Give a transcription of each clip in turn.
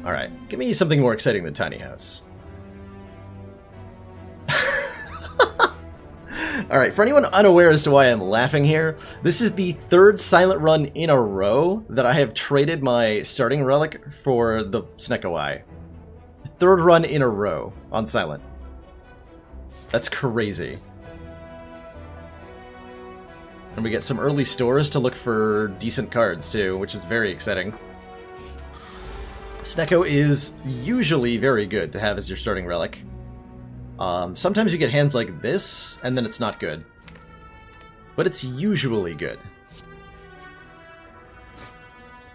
Alright, give me something more exciting than Tiny House. Alright, for anyone unaware as to why I'm laughing here, this is the third Silent Run in a row that I have traded my starting relic for the Snecko Eye. Third run in a row on Silent. That's crazy. And we get some early stores to look for decent cards too, which is very exciting. Snecko is usually very good to have as your starting relic. Sometimes you get hands like this, and then it's not good. But it's usually good.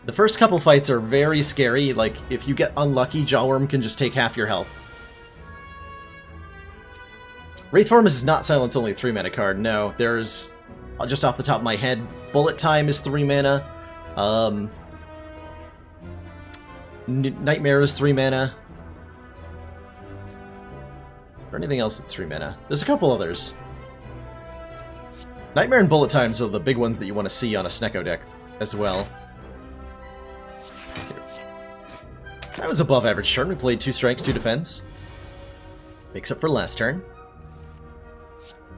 The first couple fights are very scary, like, if you get unlucky, Jawworm can just take half your health. Wraithform is not Silent's only 3-mana card, no. There's, just off the top of my head, Bullet Time is 3 mana. Nightmare is 3 mana. Or anything else that's 3 mana. There's a couple others. Nightmare and Bullet Times are the big ones that you want to see on a Snecko deck as well. That was above average turn. We played 2 strikes, 2 defense. Makes up for last turn.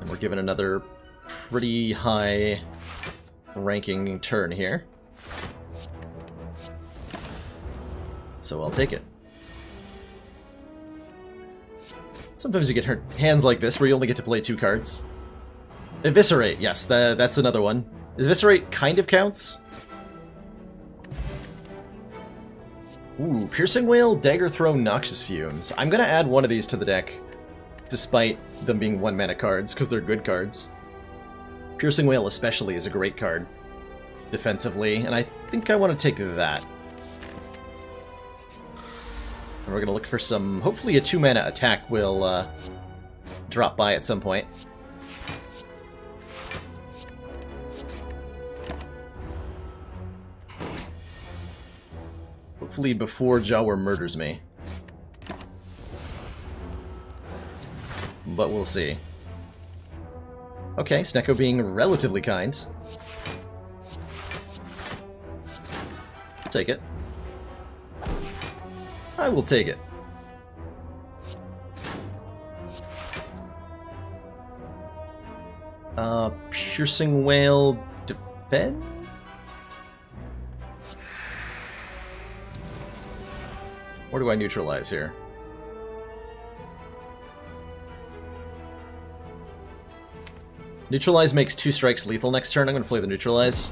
And we're given another pretty high ranking turn here. So I'll take it. Sometimes you get hands like this where you only get to play 2 cards. Eviscerate, yes, that's another one. Eviscerate kind of counts. Ooh, Piercing Wail, Dagger Throw, Noxious Fumes. I'm gonna add one of these to the deck, despite them being 1-mana cards, because they're good cards. Piercing Wail especially is a great card, defensively, and I think I want to take that. And we're gonna look for some, hopefully a 2-mana attack will drop by at some point. Hopefully before Jawworm murders me. But we'll see. Okay, Snecko being relatively kind. Take it. I will take it. Piercing Wail, defend? Where do I neutralize here? Neutralize makes 2 strikes lethal next turn. I'm going to play the neutralize.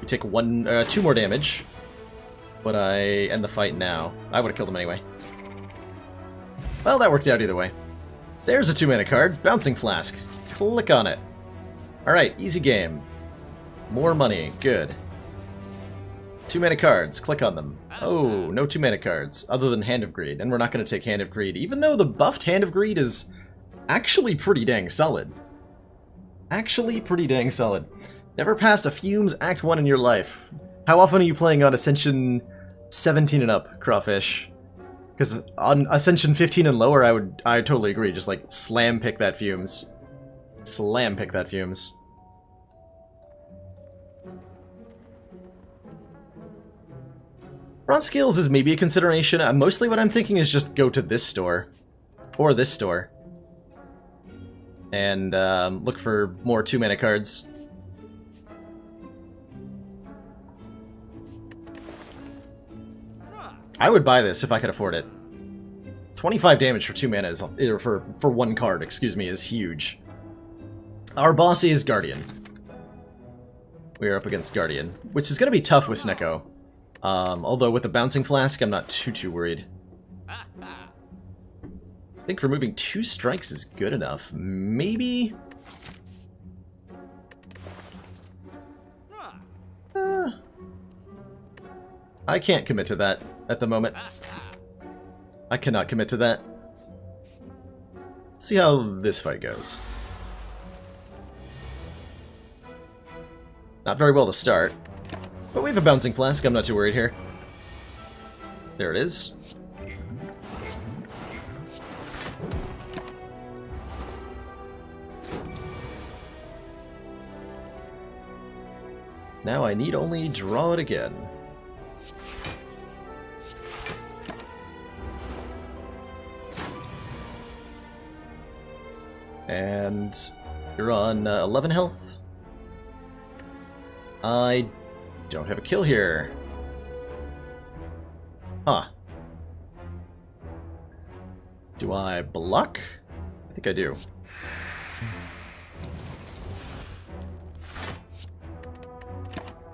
We take 2 more damage. But I end the fight now. I would have killed him anyway. Well, that worked out either way. There's a 2-mana card. Bouncing Flask. Click on it. Alright, easy game. More money. Good. 2-mana cards. Click on them. Oh, no 2-mana cards, other than Hand of Greed. And we're not going to take Hand of Greed, even though the buffed Hand of Greed is actually pretty dang solid. Actually pretty dang solid. Never passed a Fumes Act 1 in your life. How often are you playing on Ascension 17 and up, Crawfish? Because on Ascension 15 and lower, I totally agree. Just like slam pick that Fumes. Slam pick that Fumes. Bronze Scales is maybe a consideration. Mostly what I'm thinking is just go to this store. Or this store. And look for more 2-mana cards. I would buy this if I could afford it. 25 damage for 2 mana is, or for 1 card, excuse me, is huge. Our boss is Guardian. We are up against Guardian, which is going to be tough with Snecko. Although with the Bouncing Flask, I'm not too worried. I think removing 2 strikes is good enough. Maybe... I can't commit to that at the moment. I cannot commit to that. Let's see how this fight goes. Not very well to start. But we have a Bouncing Flask, I'm not too worried here. There it is. Now I need only draw it again. And you're on 11 health. I don't have a kill here. Huh. Do I block? I think I do.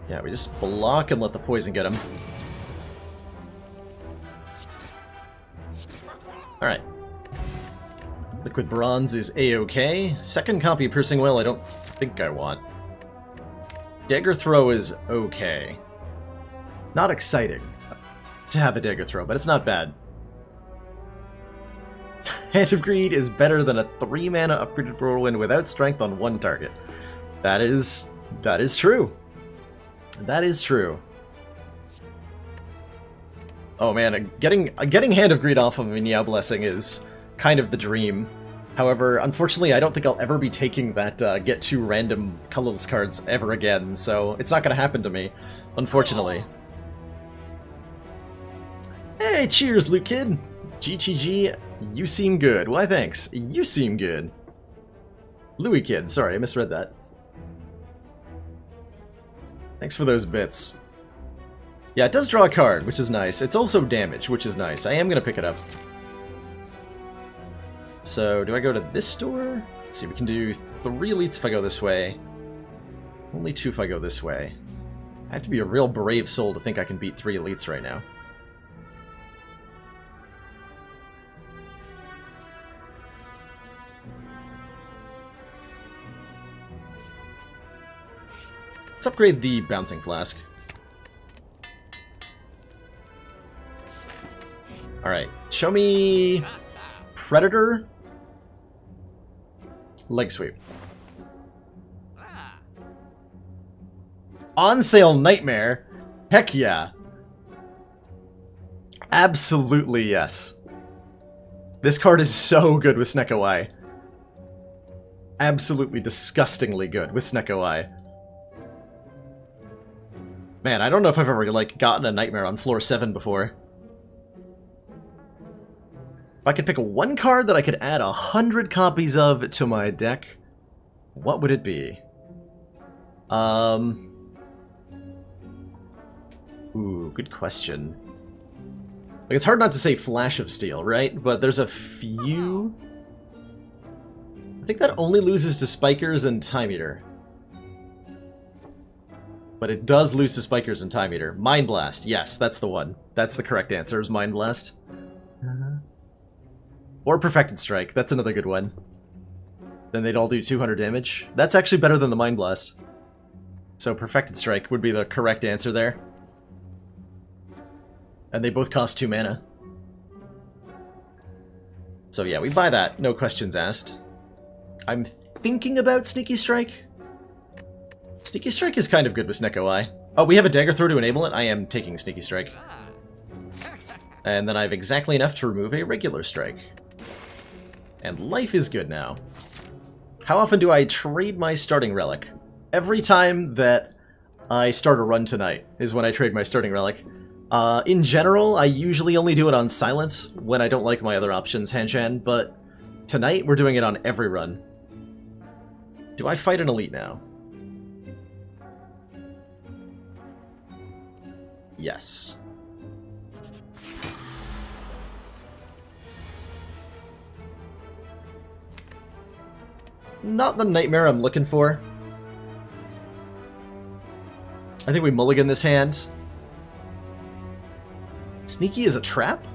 Yeah, we just block and let the poison get him. Alright. Liquid Bronze is A-okay. Second copy Piercing Wail I don't think I want. Dagger Throw is okay. Not exciting to have a Dagger Throw, but it's not bad. Hand of Greed is better than a 3-mana upgraded Whirlwind without strength on one target. That is true. That is true. Oh man, getting Hand of Greed off of a Meow Blessing is kind of the dream. However, unfortunately, I don't think I'll ever be taking that get 2 random colorless cards ever again, so it's not going to happen to me, unfortunately. Hey, cheers, Luke Kid! GTG, you seem good. Why, thanks. You seem good. Louis Kid, sorry, I misread that. Thanks for those bits. Yeah, it does draw a card, which is nice. It's also damage, which is nice. I am going to pick it up. So, do I go to this door? Let's see, we can do 3 elites if I go this way. Only 2 if I go this way. I have to be a real brave soul to think I can beat 3 elites right now. Let's upgrade the Bouncing Flask. Alright, show me Predator, Leg Sweep. On Sale Nightmare? Heck yeah. Absolutely yes. This card is so good with Snecko Eye. Absolutely disgustingly good with Snecko Eye. Man, I don't know if I've ever, like, gotten a Nightmare on floor 7 before. If I could pick one card that I could add 100 copies of to my deck, what would it be? Ooh, good question. Like, it's hard not to say Flash of Steel, right? But there's a few... I think that only loses to Spikers and Time Eater. But it does lose to Spikers and Time Eater. Mind Blast, yes, that's the one. That's the correct answer, is Mind Blast. Or Perfected Strike, that's another good one. Then they'd all do 200 damage. That's actually better than the Mind Blast. So Perfected Strike would be the correct answer there. And they both cost 2 mana. So yeah, we buy that, no questions asked. I'm thinking about Sneaky Strike. Sneaky Strike is kind of good with Snecko Eye. Oh, we have a Dagger Throw to enable it? I am taking Sneaky Strike. And then I have exactly enough to remove a regular strike. And life is good now. How often do I trade my starting relic? Every time that I start a run tonight is when I trade my starting relic. In general, I usually only do it on silence when I don't like my other options, Hanshan, but tonight we're doing it on every run. Do I fight an elite now? Yes. Not the Nightmare I'm looking for. I think we mulligan this hand. Sneaky is a trap?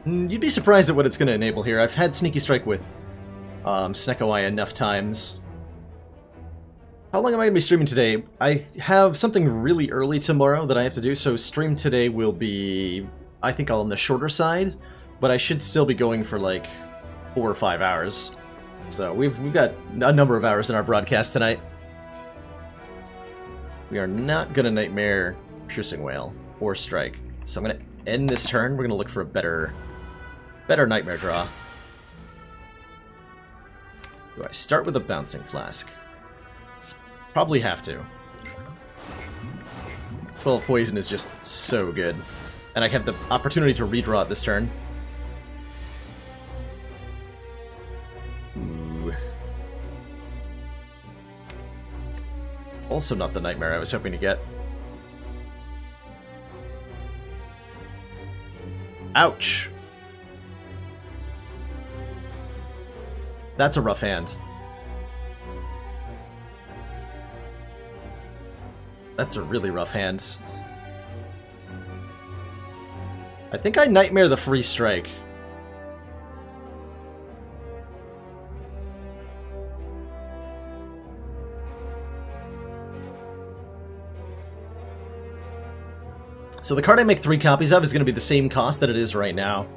You'd be surprised at what it's going to enable here. I've had Sneaky Strike with Snecko Eye enough times. How long am I going to be streaming today? I have something really early tomorrow that I have to do, so stream today will be, I think, on the shorter side, but I should still be going for like 4 or 5 hours. So we've got a number of hours in our broadcast tonight. We are not going to Nightmare Piercing Wail or Strike. So I'm going to end this turn. We're going to look for a better Nightmare draw. Do I start with a Bouncing Flask? Probably have to. 12 Poison is just so good. And I have the opportunity to redraw it this turn. Ooh. Also not the nightmare I was hoping to get. Ouch! That's a rough hand. That's a really rough hand. I think I nightmare the free strike. So the card I make 3 copies of is going to be the same cost that it is right now.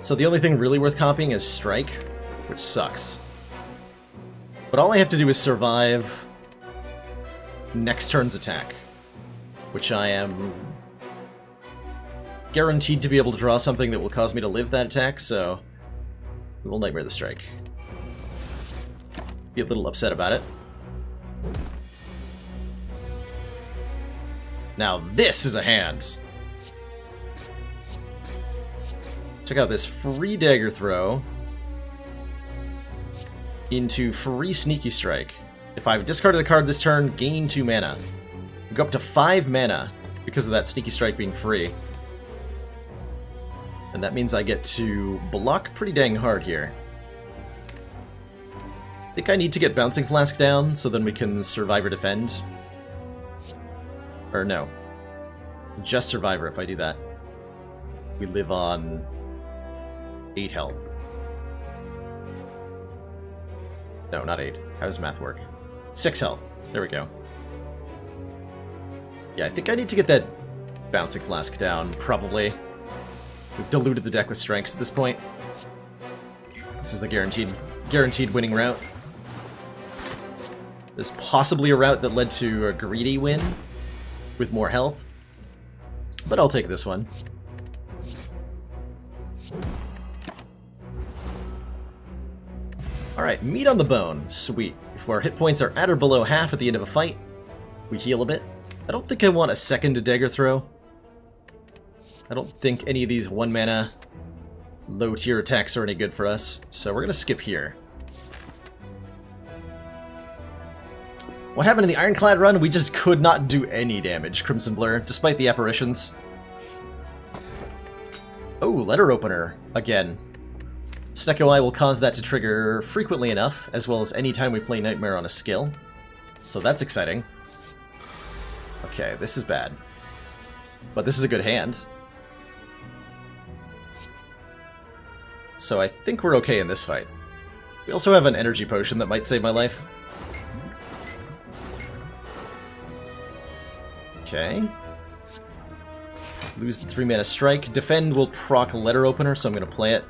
So the only thing really worth copying is Strike, which sucks. But all I have to do is survive next turn's attack, which I am guaranteed to be able to draw something that will cause me to live that attack, so we will Nightmare the Strike. Be a little upset about it. Now this is a hand. Check out this free Dagger Throw into free Sneaky Strike. If I've discarded a card this turn, gain 2 mana. We go up to 5 mana because of that Sneaky Strike being free. And that means I get to block pretty dang hard here. I think I need to get Bouncing Flask down so then we can survive or defend. Or no. Just Survivor if I do that. We live on 8 health. No, not 8. How does math work? 6 health. There we go. Yeah, I think I need to get that Bouncing Flask down, probably. We've diluted the deck with strengths at this point. This is the guaranteed winning route. There's possibly a route that led to a greedy win with more health, but I'll take this one. Alright, meat on the bone. Sweet. If our hit points are at or below half at the end of a fight, we heal a bit. I don't think I want a second Dagger Throw. I don't think any of these 1 mana low tier attacks are any good for us, so we're going to skip here. What happened in the Ironclad run? We just could not do any damage, Crimson Blur, despite the apparitions. Oh, Letter Opener, again. Snecko Eye will cause that to trigger frequently enough, as well as any time we play Nightmare on a skill. So that's exciting. Okay, this is bad. But this is a good hand. So I think we're okay in this fight. We also have an energy potion that might save my life. Okay. Lose the 3 mana strike. Defend will proc Letter Opener, so I'm going to play it.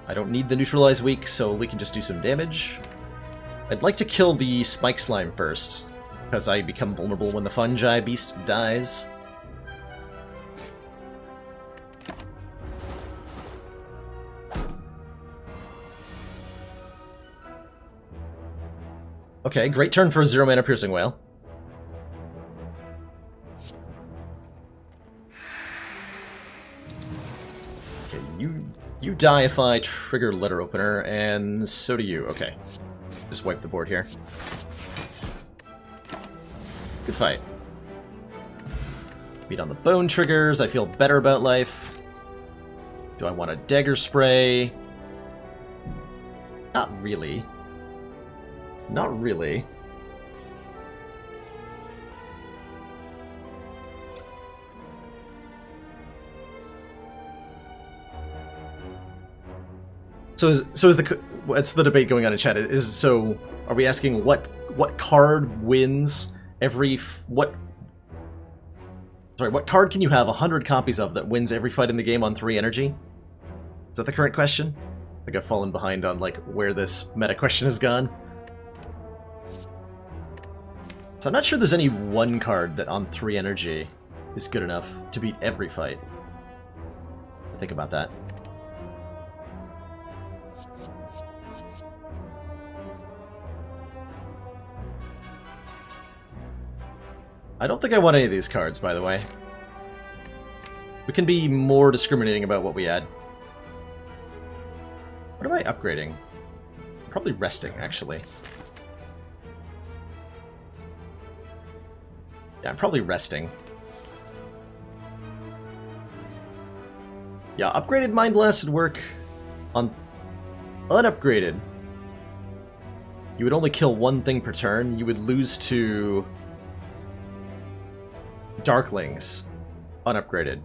I don't need the Neutralize weak, so we can just do some damage. I'd like to kill the Spike Slime first, because I become vulnerable when the Fungi Beast dies. Okay, great turn for a 0 mana Piercing Wail. Okay, you die if I trigger Letter Opener, and so do you. Okay, just wipe the board here. Good fight. Beat on the bone triggers, I feel better about life. Do I want a Dagger Spray? Not really. Not really. So is the what's the debate going on in chat? So are we asking what card wins every what card can you have 100 copies of that wins every fight in the game on 3 energy? Is that the current question? I think I've fallen behind on like where this meta question has gone. So I'm not sure there's any one card that on 3 energy is good enough to beat every fight. Think about that. I don't think I want any of these cards, by the way. We can be more discriminating about what we add. What am I upgrading? Probably resting, actually. Yeah, I'm probably resting. Yeah, upgraded Mind Blast would work on unupgraded. You would only kill one thing per turn. You would lose to Darklings unupgraded.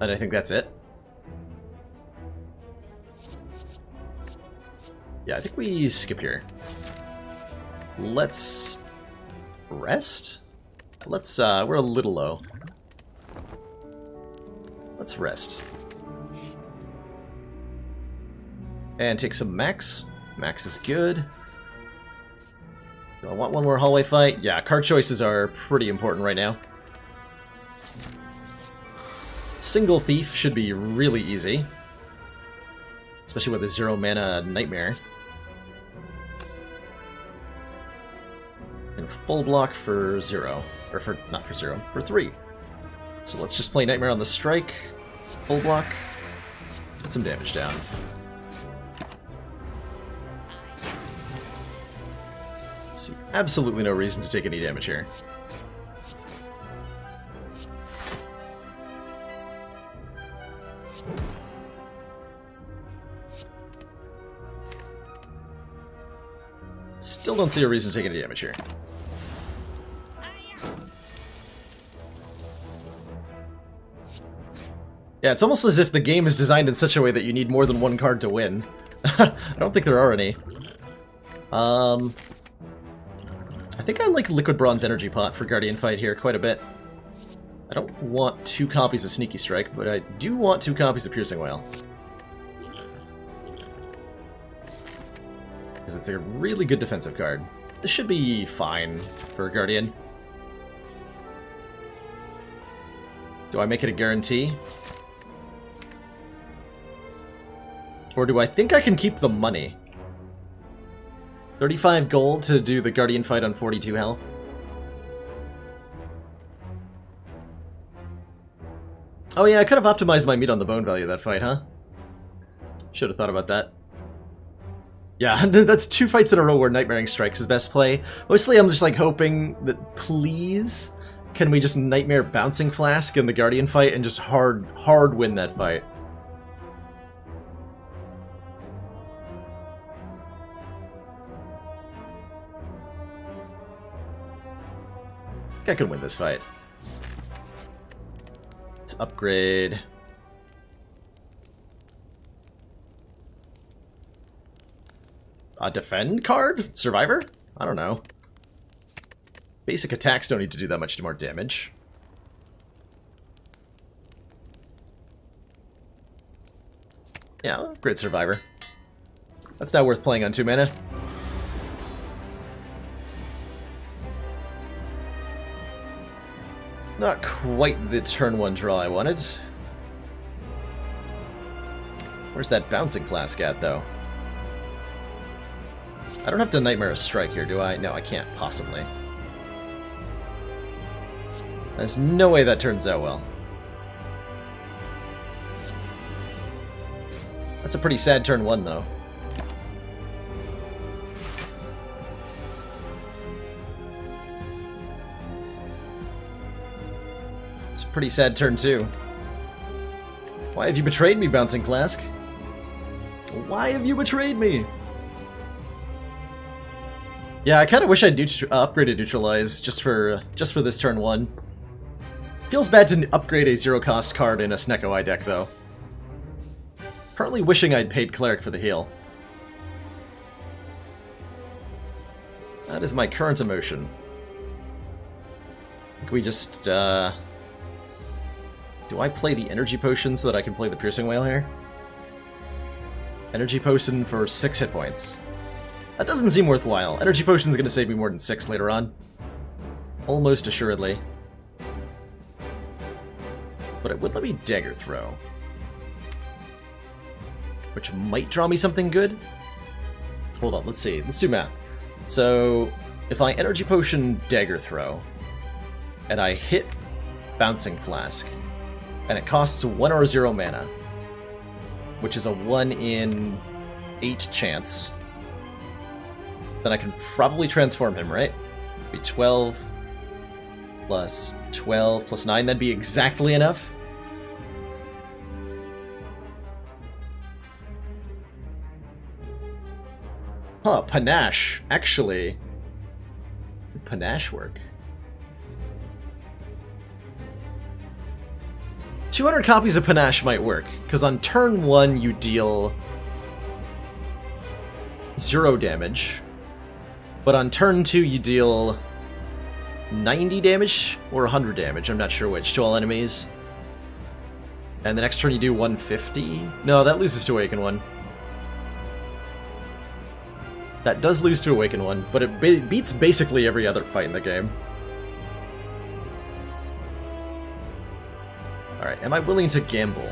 And I think that's it. Yeah, I think we skip here. Let's rest? We're a little low. Let's rest. And take some max. Max is good. Do I want one more hallway fight? Yeah, card choices are pretty important right now. Single Thief should be really easy. Especially with a 0 mana Nightmare. And full block for 0. Or for, not for 0, for 3. So let's just play Nightmare on the strike. Full block. Get some damage down. See, absolutely no reason to take any damage here. Still don't see a reason to take any damage here. Yeah, it's almost as if the game is designed in such a way that you need more than one card to win. I don't think there are any. I think I like Liquid Bronze Energy Pot for Guardian Fight here quite a bit. I don't want 2 copies of Sneaky Strike, but I do want 2 copies of Piercing Wail. Because it's a really good defensive card. This should be fine for Guardian. Do I make it a guarantee? Or do I think I can keep the money? 35 gold to do the Guardian Fight on 42 health. Oh yeah, I could have optimized my meat on the bone value of that fight, huh? Should have thought about that. Yeah, that's 2 fights in a row where Nightmaring Strikes is best play. Mostly I'm just like hoping that please can we just Nightmare Bouncing Flask in the Guardian fight and just hard win that fight. I can win this fight. Let's upgrade. A defend card? Survivor? I don't know. Basic attacks don't need to do that much more damage. Yeah, upgrade Survivor. That's now worth playing on 2 mana. Not quite the turn 1 draw I wanted. Where's that Bouncing Flask at, though? I don't have to Nightmare a Strike here, do I? No, I can't, possibly. There's no way that turns out well. That's a pretty sad turn 1, though. Pretty sad turn 2. Why have you betrayed me, Bouncing Flask? Why have you betrayed me? Yeah, I kind of wish I'd upgraded Neutralize just for this turn 1. Feels bad to upgrade a 0-cost card in a Snecko deck, though. Currently wishing I'd paid Cleric for the heal. That is my current emotion. Can we just, do I play the Energy Potion so that I can play the Piercing Wail here? Energy Potion for 6 hit points. That doesn't seem worthwhile. Energy Potion's gonna save me more than 6 later on. Almost assuredly. But it would let me Dagger Throw. Which might draw me something good? Hold on, let's see. Let's do math. So, if I Energy Potion Dagger Throw, and I hit Bouncing Flask, and it costs 1 or 0 mana, which is a 1 in 8 chance, then I can probably transform him, right? Be 12 plus 12 plus 9. That'd be exactly enough. Huh, panache. Actually, would panache work? 200 copies of panache might work, because on turn 1 you deal 0 damage, but on turn 2 you deal 90 damage or 100 damage, I'm not sure which, to all enemies. And the next turn you do 150? No, that loses to Awaken 1. That does lose to Awaken 1, but it beats basically every other fight in the game. Alright, am I willing to gamble?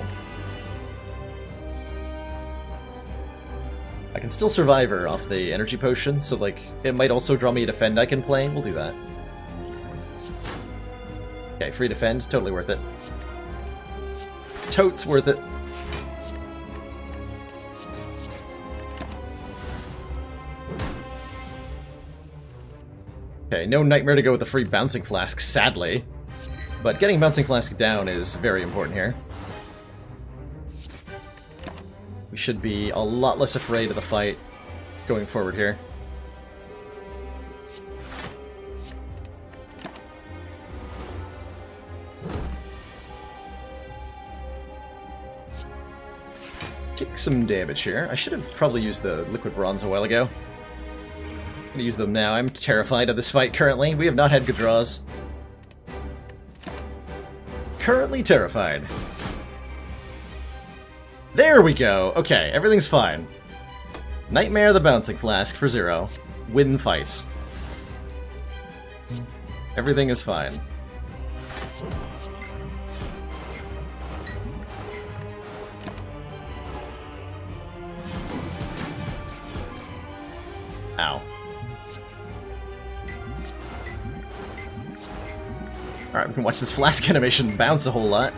I can still survive her off the energy potion, so like, it might also draw me a defend I can play. We'll do that. Okay, free defend, totally worth it. Totes worth it. Okay, no Nightmare to go with the free Bouncing Flask, sadly. But getting Bouncing Flask down is very important here. We should be a lot less afraid of the fight going forward here. Take some damage here. I should have probably used the Liquid Bronze a while ago. I'm gonna use them now. I'm terrified of this fight currently. We have not had good draws. Currently terrified. There we go! Okay, everything's fine. Nightmare the Bouncing Flask for 0. Win fight. Everything is fine. Ow. Alright, we can watch this flask animation bounce a whole lot.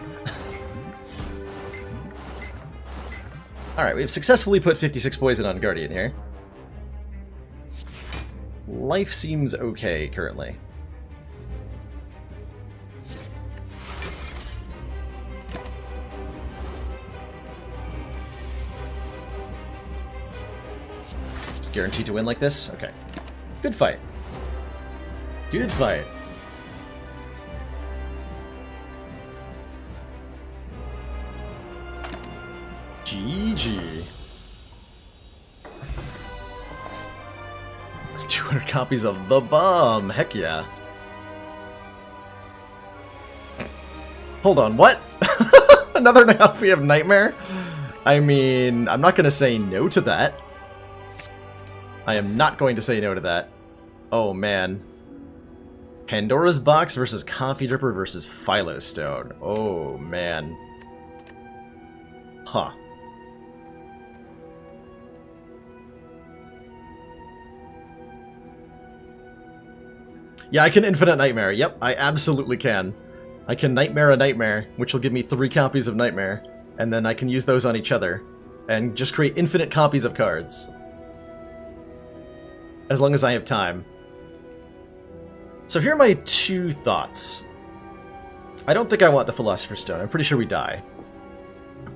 Alright, we've successfully put 56 poison on Guardian here. Life seems okay currently. Just guaranteed to win like this? Okay. Good fight. Good fight. GG. 200 copies of The Bomb! Heck yeah. Hold on, what? Another copy of Nightmare? I mean, I'm not gonna say no to that. I am not going to say no to that. Oh man. Pandora's Box versus Coffee Dripper versus Philostone. Oh man. Huh. Yeah, I can Infinite Nightmare. Yep, I absolutely can. I can Nightmare a Nightmare, which will give me 3 copies of Nightmare, and then I can use those on each other, and just create infinite copies of cards. As long as I have time. So here are my 2 thoughts. I don't think I want the Philosopher's Stone. I'm pretty sure we die.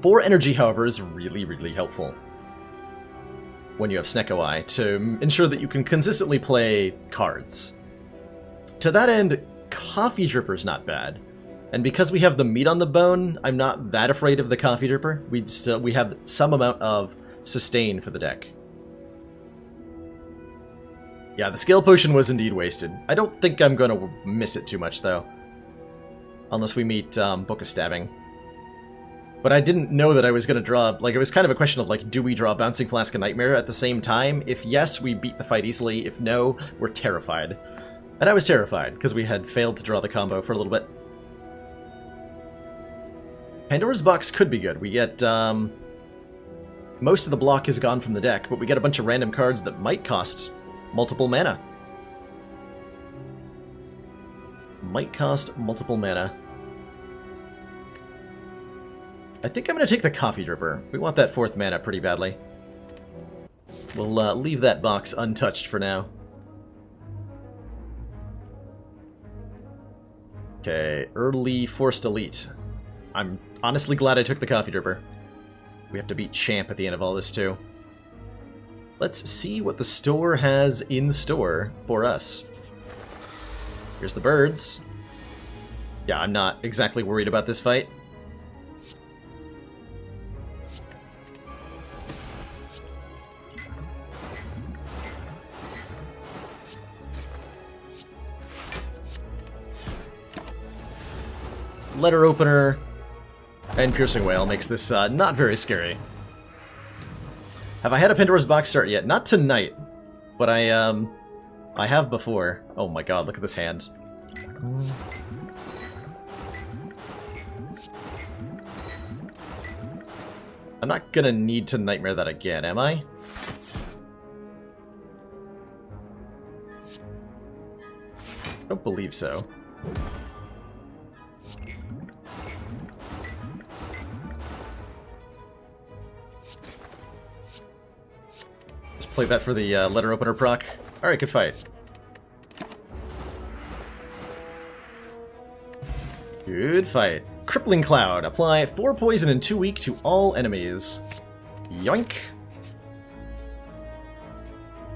4 energy, however, is really, really helpful when you have Snecko Eye to ensure that you can consistently play cards. To that end, Coffee Dripper's not bad. And because we have the meat on the bone, I'm not that afraid of the Coffee Dripper. We have some amount of sustain for the deck. Yeah, the Scale Potion was indeed wasted. I don't think I'm going to miss it too much, though. Unless we meet Book of Stabbing. But I didn't know that I was going to draw... Like, it was kind of a question of, like, do we draw Bouncing Flask and Nightmare at the same time? If yes, we beat the fight easily. If no, we're terrified. And I was terrified, because we had failed to draw the combo for a little bit. Pandora's Box could be good. We get, most of the block is gone from the deck, but we get a bunch of random cards that might cost multiple mana. Might cost multiple mana. I think I'm going to take the Coffee Dripper. We want that 4th mana pretty badly. We'll leave that box untouched for now. Okay, early Forced Elite. I'm honestly glad I took the Coffee Dripper. We have to beat Champ at the end of all this, too. Let's see what the store has in store for us. Here's the birds. Yeah, I'm not exactly worried about this fight. Letter Opener and Piercing Whale makes this not very scary. Have I had a Pandora's Box start yet? Not tonight, but I have before. Oh my god, look at this hand. I'm not gonna need to Nightmare that again, am I? I don't believe so. Play that for the Letter Opener proc. Alright, good fight. Good fight. Crippling Cloud. Apply 4 poison in 2 week to all enemies. Yoink.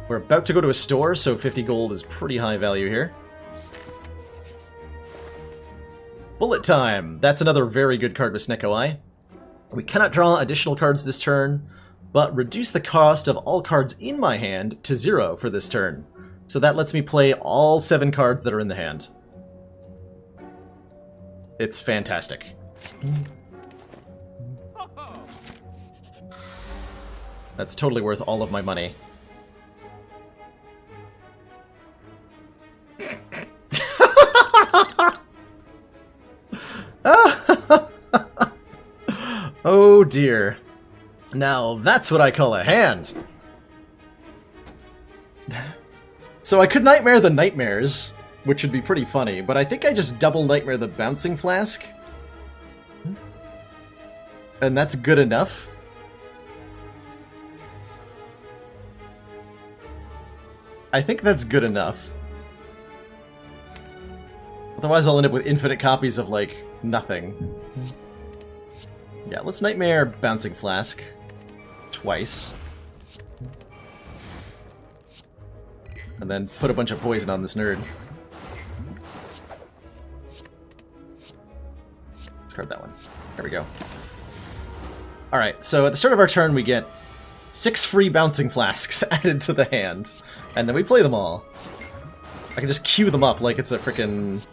We're about to go to a store, so 50 gold is pretty high value here. Bullet Time. That's another very good card with Snecko Eye. We cannot draw additional cards this turn, but reduce the cost of all cards in my hand to 0 for this turn. So that lets me play all 7 cards that are in the hand. It's fantastic. That's totally worth all of my money. Oh dear. Now that's what I call a hand. So I could Nightmare the Nightmares, which would be pretty funny, but I think I just double Nightmare the Bouncing Flask. And that's good enough. I think that's good enough. Otherwise I'll end up with infinite copies of, like, nothing. Yeah, let's Nightmare Bouncing Flask. Twice. And then put a bunch of poison on this nerd. Discard that one. There we go. Alright, so at the start of our turn we get 6 free Bouncing Flasks added to the hand. And then we play them all. I can just queue them up like it's a frickin'...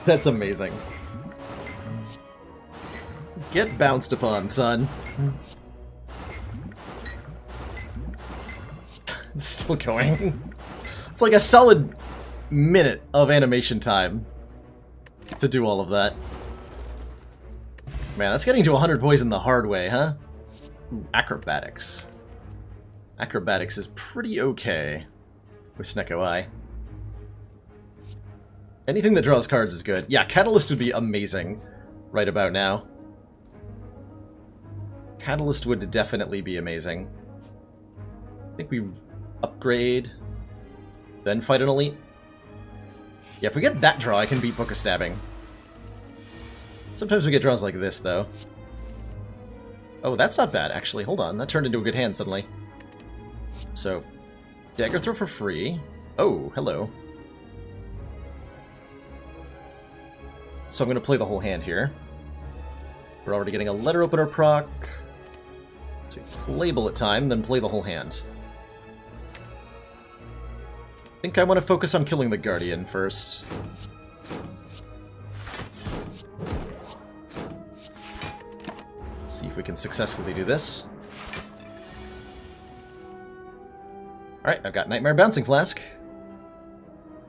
That's amazing. Get bounced upon, son. It's still going. It's like a solid minute of animation time to do all of that. Man, that's getting to 100 poison the hard way, huh? Ooh, Acrobatics. Acrobatics is pretty okay with Snecko Eye. Anything that draws cards is good. Yeah, Catalyst would be amazing right about now. Catalyst would definitely be amazing. I think we upgrade, then fight an elite. Yeah, if we get that draw, I can beat Book of Stabbing. Sometimes we get draws like this, though. Oh, that's not bad, actually. Hold on, that turned into a good hand suddenly. So, Dagger Throw for free. Oh, hello. So I'm going to play the whole hand here. We're already getting a Letter Opener proc. So we play Bullet Time, then play the whole hand. I think I want to focus on killing the Guardian first. Let's see if we can successfully do this. Alright, I've got Nightmare Bouncing Flask.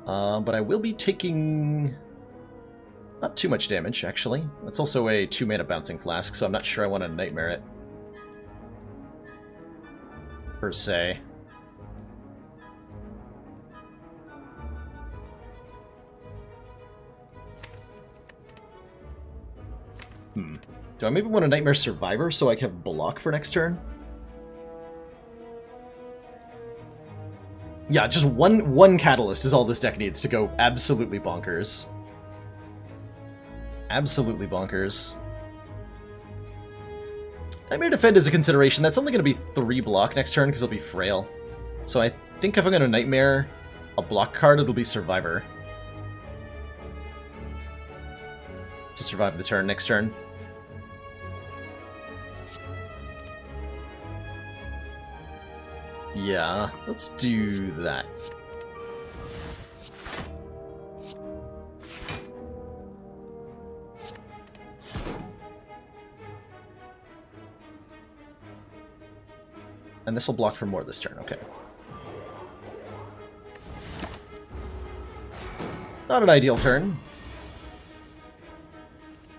But I will be taking... not too much damage, actually. It's also a 2-mana Bouncing Flask, so I'm not sure I want to Nightmare it. Per se. Do I maybe want to Nightmare Survivor so I can block for next turn? Yeah, just one catalyst is all this deck needs to go absolutely bonkers. Absolutely bonkers. Nightmare Defend is a consideration. That's only going to be 3 block next turn because it'll be frail. So I think if I'm going to Nightmare a block card, it'll be Survivor. To survive the turn next turn. Yeah, let's do that. And this will block for more this turn, okay. Not an ideal turn,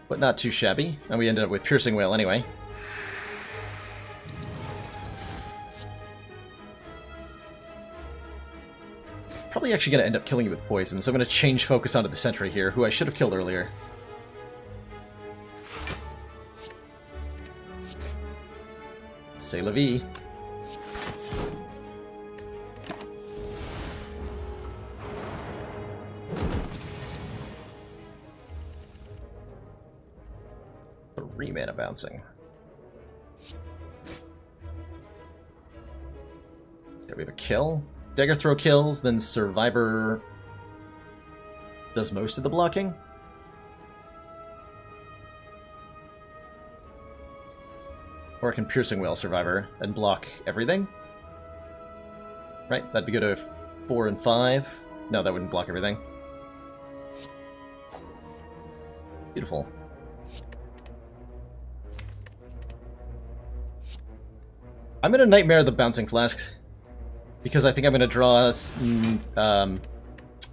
but not too shabby. And we ended up with Piercing Wail anyway. Probably actually going to end up killing you with poison, so I'm going to change focus onto the Sentry here, who I should have killed earlier. C'est la vie. Mana bouncing. Okay, we have a kill. Dagger throw kills, then Survivor does most of the blocking. Or I can Piercing Wail Survivor and block everything. Right, that'd be good to 4 and 5. No, that wouldn't block everything. Beautiful. I'm going to Nightmare the Bouncing Flask, because I think I'm going to draw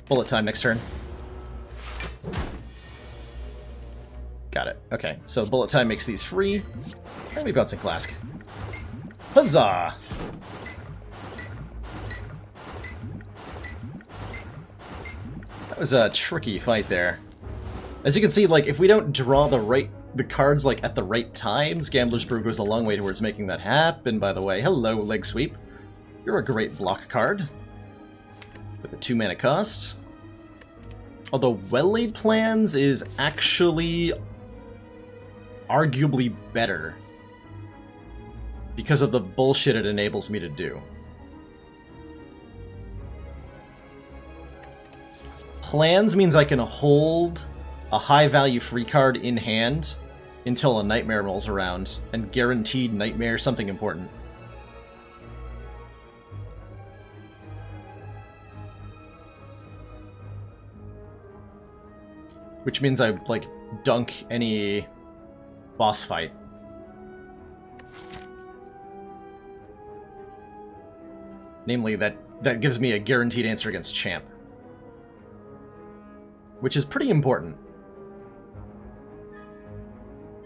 Bullet Time next turn. Got it. Okay, so Bullet Time makes these free, and we Bouncing Flask. Huzzah! That was a tricky fight there. As you can see, like, if we don't draw the cards, like, at the right times, Gambler's Brew goes a long way towards making that happen, by the way. Hello, Leg Sweep. You're a great block card. With a 2-mana cost. Although Well-Laid Plans is actually arguably better because of the bullshit it enables me to do. Plans means I can hold a high-value free card in hand until a Nightmare rolls around, and guaranteed Nightmare something important. Which means I, like, dunk any boss fight. Namely, that gives me a guaranteed answer against Champ. Which is pretty important.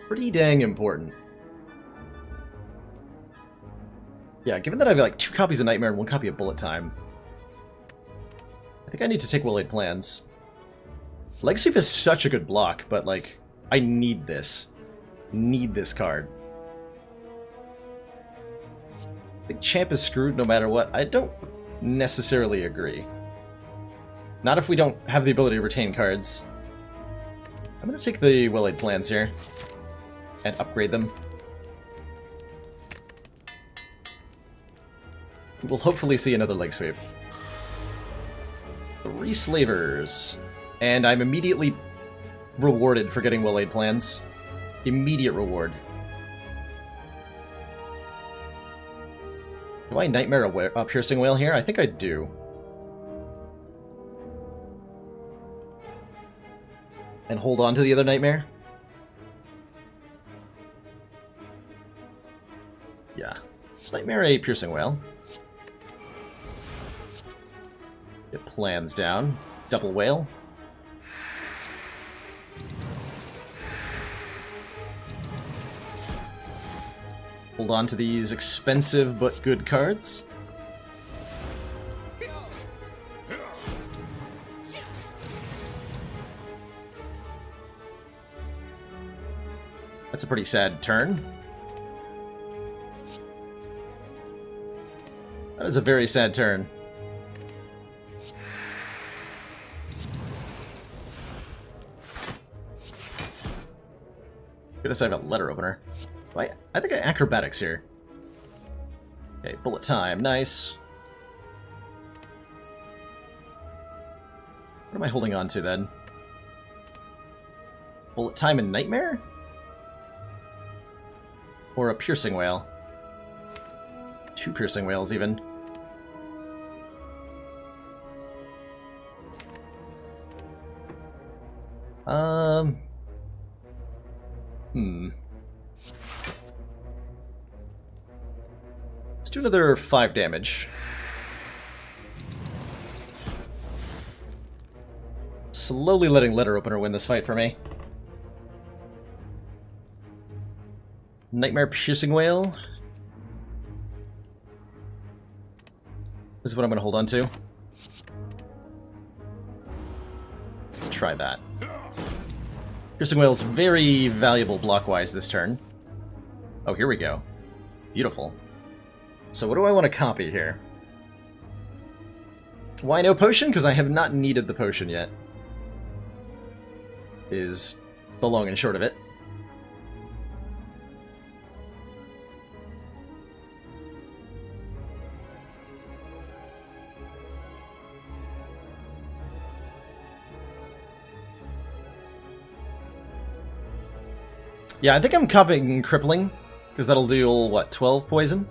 Pretty dang important. Yeah, given that I have like 2 copies of Nightmare and 1 copy of Bullet Time, I think I need to take Well-Laid Plans. Leg Sweep is such a good block, but like, I need this. Need this card. I think Champ is screwed no matter what. I don't necessarily agree. Not if we don't have the ability to retain cards. I'm going to take the Well-Laid Plans here and upgrade them. We'll hopefully see another Leg Sweep. 3 Slavers. And I'm immediately rewarded for getting Well-Laid Plans. Immediate reward. Do I Nightmare a Piercing Wail here? I think I do. And hold on to the other Nightmare? Yeah. Let's Nightmare a Piercing Wail. Get Plans down. Double Wail. Hold on to these expensive but good cards. That's a pretty sad turn. That is a very sad turn. Goodness, I have a letter opener. I think I acrobatics here. Okay, bullet time. Nice. What am I holding on to then? Bullet time and nightmare? Or a piercing whale? 2 piercing whales, even. Let's do another 5 damage. Slowly letting letter opener win this fight for me. Nightmare piercing whale. This is what I'm going to hold on to. Let's try that. Piercing whale is very valuable block-wise this turn. Oh, here we go. Beautiful. So what do I want to copy here? Why no potion? Because I have not needed the potion yet. Is the long and short of it. Yeah, I think I'm copying Crippling, because that'll deal, what, 12 poison?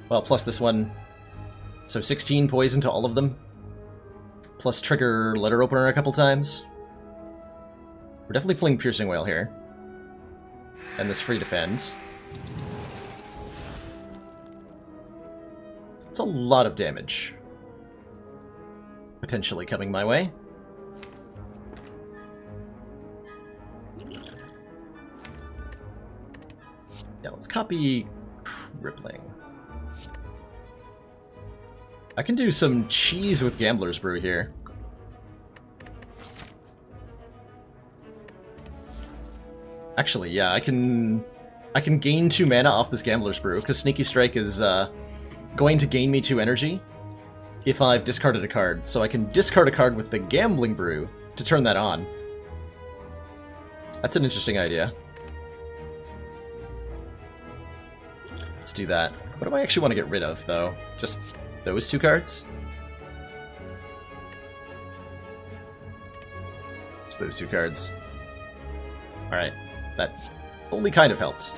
Well, plus this one, so 16 poison to all of them. Plus trigger letter opener a couple times. We're definitely playing Piercing Whale here. And this free defends. It's a lot of damage. Potentially coming my way. Yeah, let's copy Crippling. I can do some cheese with Gambler's Brew here. Actually, yeah, I can gain 2 mana off this Gambler's Brew, because Sneaky Strike is going to gain me 2 energy if I've discarded a card. So I can discard a card with the Gambling Brew to turn that on. That's an interesting idea. Let's do that. What do I actually want to get rid of, though? Just those 2 cards? Just those 2 cards. Alright, that only kind of helped.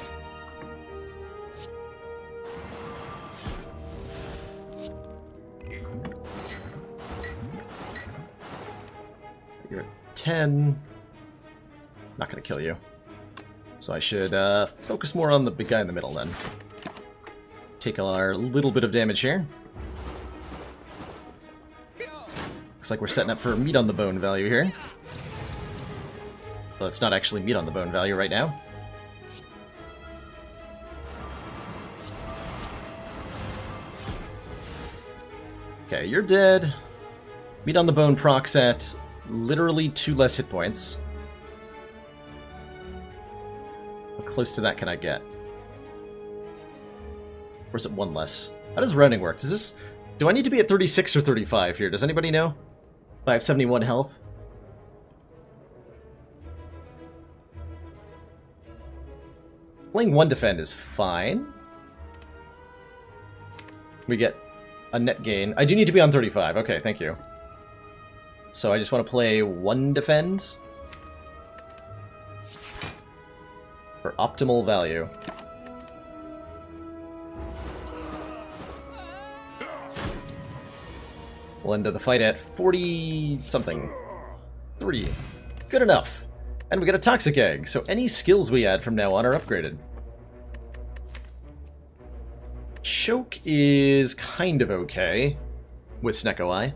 You're at 10. Not gonna kill you. So I should focus more on the big guy in the middle then. Take our little bit of damage here. Looks like we're setting up for meat on the bone value here. Well, it's not actually meat on the bone value right now. Okay, you're dead. Meat on the bone procs at literally 2 less hit points. How close to that can I get? Or is it 1 less? How does rounding work? Do I need to be at 36 or 35 here? Does anybody know? I have 71 health. Playing 1 defend is fine. We get a net gain. I do need to be on 35. Okay, thank you. So I just want to play 1 defend for optimal value. We'll end the fight at 40-something. 3. Good enough. And we get a Toxic Egg, so any skills we add from now on are upgraded. Choke is kind of okay with Snecko Eye.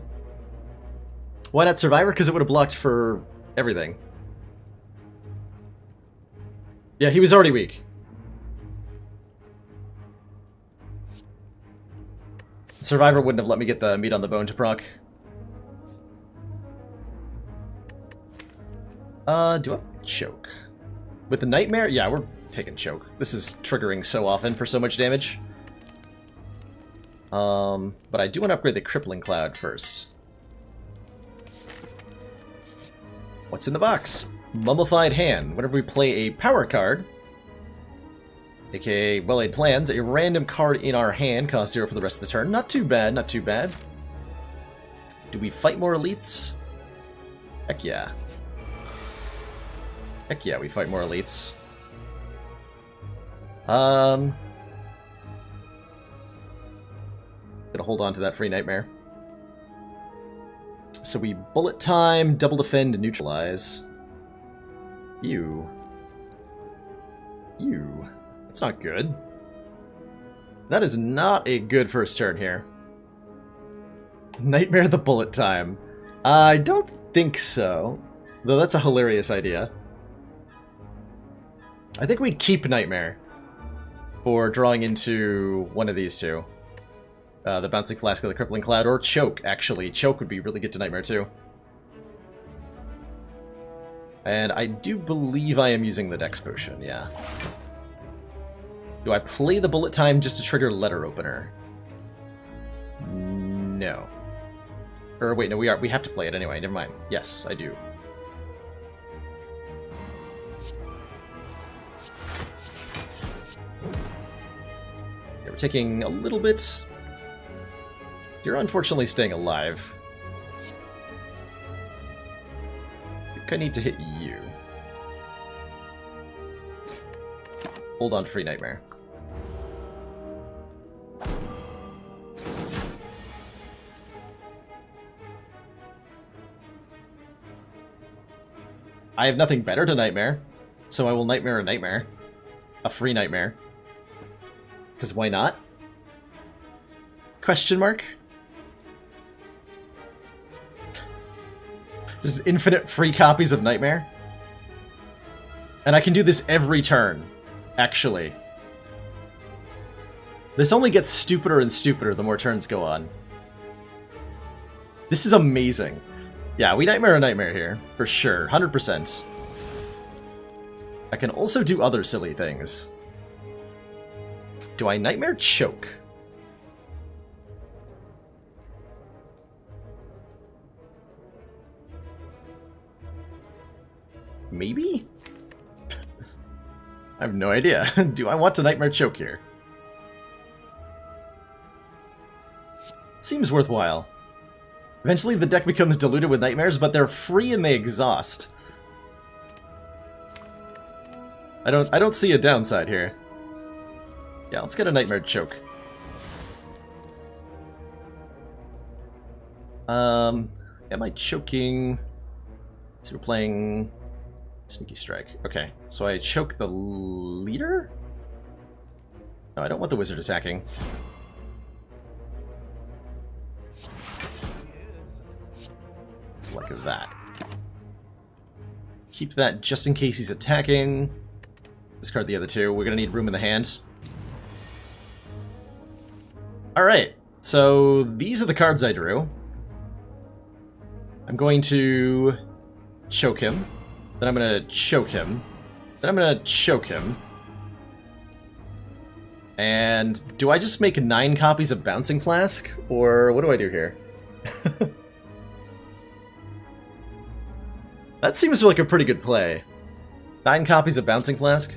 Why not Survivor? Because it would have blocked for everything. Yeah, he was already weak. Survivor wouldn't have let me get the meat on the bone to proc. Do I choke? With the Nightmare? Yeah, we're taking choke. This is triggering so often for so much damage. But I do want to upgrade the Crippling Cloud first. What's in the box? Mummified Hand. Whenever we play a power card, aka Well-Laid Plans. A random card in our hand costs 0 for the rest of the turn. Not too bad, not too bad. Do we fight more elites? Heck yeah. Heck yeah, we fight more elites. Gonna hold on to that free nightmare. So we bullet time, double defend, and neutralize. You. That's not good. That is not a good first turn here. Nightmare the bullet time. I don't think so. Though that's a hilarious idea. I think we'd keep Nightmare for drawing into one of these two. The Bouncing Flask or the Crippling Cloud, or Choke, actually. Choke would be really good to Nightmare, too. And I do believe I am using the Dex Potion, yeah. Do I play the Bullet Time just to trigger Letter Opener? No. Or wait, no, we have to play it anyway, never mind. Yes, I do. Yeah, we're taking a little bit. You're unfortunately staying alive. I think I need to hit you. Hold on to free Nightmare. I have nothing better to Nightmare, so I will Nightmare a Nightmare. A free Nightmare. Because why not? Question mark? Just infinite free copies of Nightmare? And I can do this every turn, actually. This only gets stupider and stupider the more turns go on. This is amazing. Yeah, we Nightmare a Nightmare here, for sure, 100%. I can also do other silly things. Do I Nightmare Choke? Maybe? I have no idea. Do I want to Nightmare Choke here? Seems worthwhile. Eventually the deck becomes diluted with nightmares, but they're free and they exhaust. I don't see a downside here. Yeah, let's get a Nightmare Choke. Am I choking? So we're playing Sneaky Strike. Okay, so I choke the leader? No, I don't want the wizard attacking. Like that. Keep that just in case he's attacking. Discard the other two. We're gonna need room in the hand. Alright, so these are the cards I drew. I'm going to choke him. Then I'm gonna choke him. Then I'm gonna choke him. And do I just make 9 copies of Bouncing Flask? Or what do I do here? That seems like a pretty good play. 9 copies of Bouncing Flask?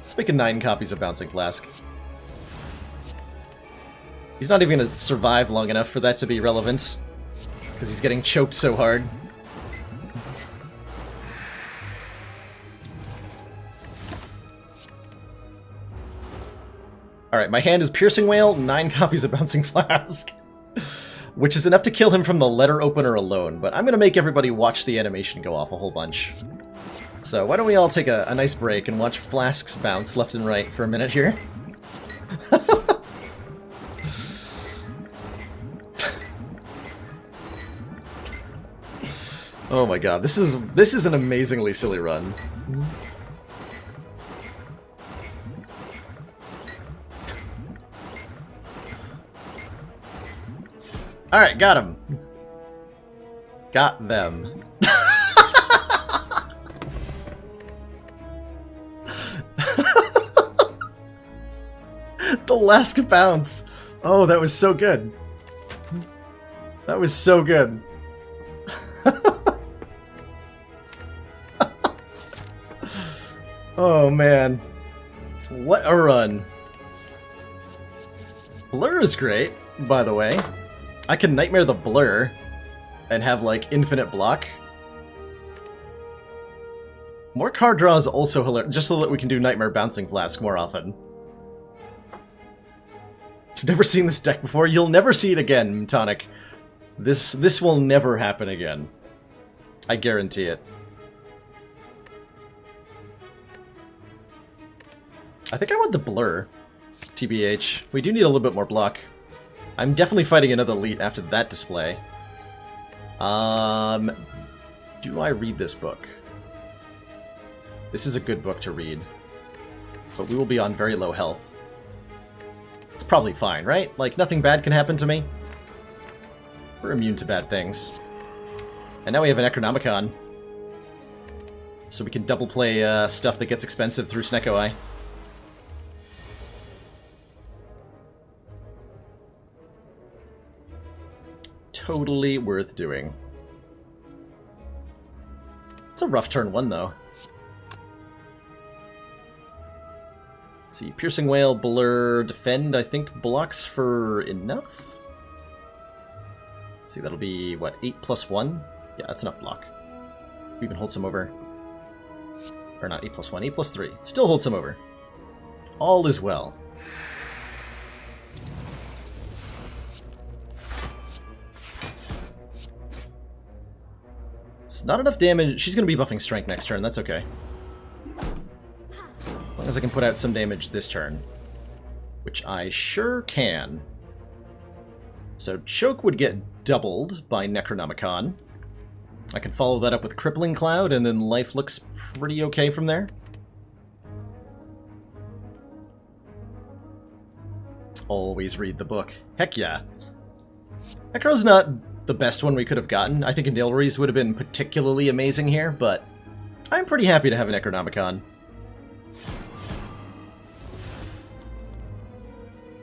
Let's make 9 copies of Bouncing Flask. He's not even going to survive long enough for that to be relevant. Because he's getting choked so hard. Alright, my hand is Piercing Whale, 9 copies of Bouncing Flask. Which is enough to kill him from the letter opener alone, but I'm going to make everybody watch the animation go off a whole bunch. So why don't we all take a nice break and watch flasks bounce left and right for a minute here. Oh my god, this is an amazingly silly run. Alright, got him. Got them. The last bounce. Oh, that was so good. That was so good. Oh, man. What a run. Blur is great, by the way. I can Nightmare the Blur and have, like, infinite block. More card draw is also hilarious, just so that we can do Nightmare Bouncing Flask more often. You've never seen this deck before? You'll never see it again, Tonic. This will never happen again. I guarantee it. I think I want the Blur. TBH. We do need a little bit more block. I'm definitely fighting another elite after that display. Do I read this book? This is a good book to read. But we will be on very low health. It's probably fine, right? Like, nothing bad can happen to me. We're immune to bad things. And now we have an Necronomicon. So we can double play stuff that gets expensive through Snecko Eye. Totally worth doing. It's a rough turn one, though. Let's see, Piercing Whale, Blur, Defend, I think blocks for enough? Let's see, that'll be, what, 8 plus 1? Yeah, that's enough block. We even hold some over. Or not 8 plus 1, 8 plus 3. Still hold some over. All is well. It's not enough damage. She's going to be buffing Strength next turn, that's okay. As long as I can put out some damage this turn. Which I sure can. So Choke would get doubled by Necronomicon. I can follow that up with Crippling Cloud, and then life looks pretty okay from there. Always read the book. Heck yeah. Necro's not the best one we could have gotten. I think Indaleries would have been particularly amazing here, but I'm pretty happy to have a Necronomicon.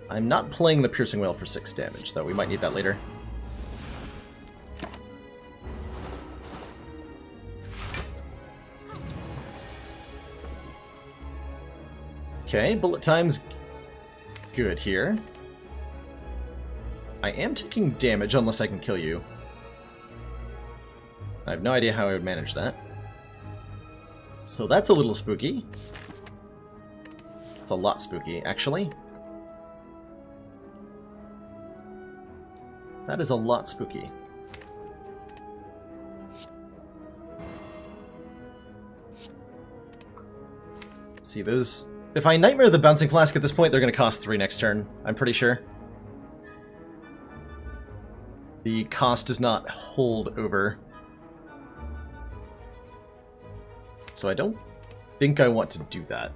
I'm not playing the Piercing Whale for 6 damage, though. We might need that later. Okay, bullet time's good here. I am taking damage unless I can kill you. I have no idea how I would manage that. So that's a little spooky. It's a lot spooky, actually. That is a lot spooky. See, those... If I Nightmare the Bouncing Flask at this point, they're going to cost 3 next turn, I'm pretty sure. The cost does not hold over. So I don't think I want to do that.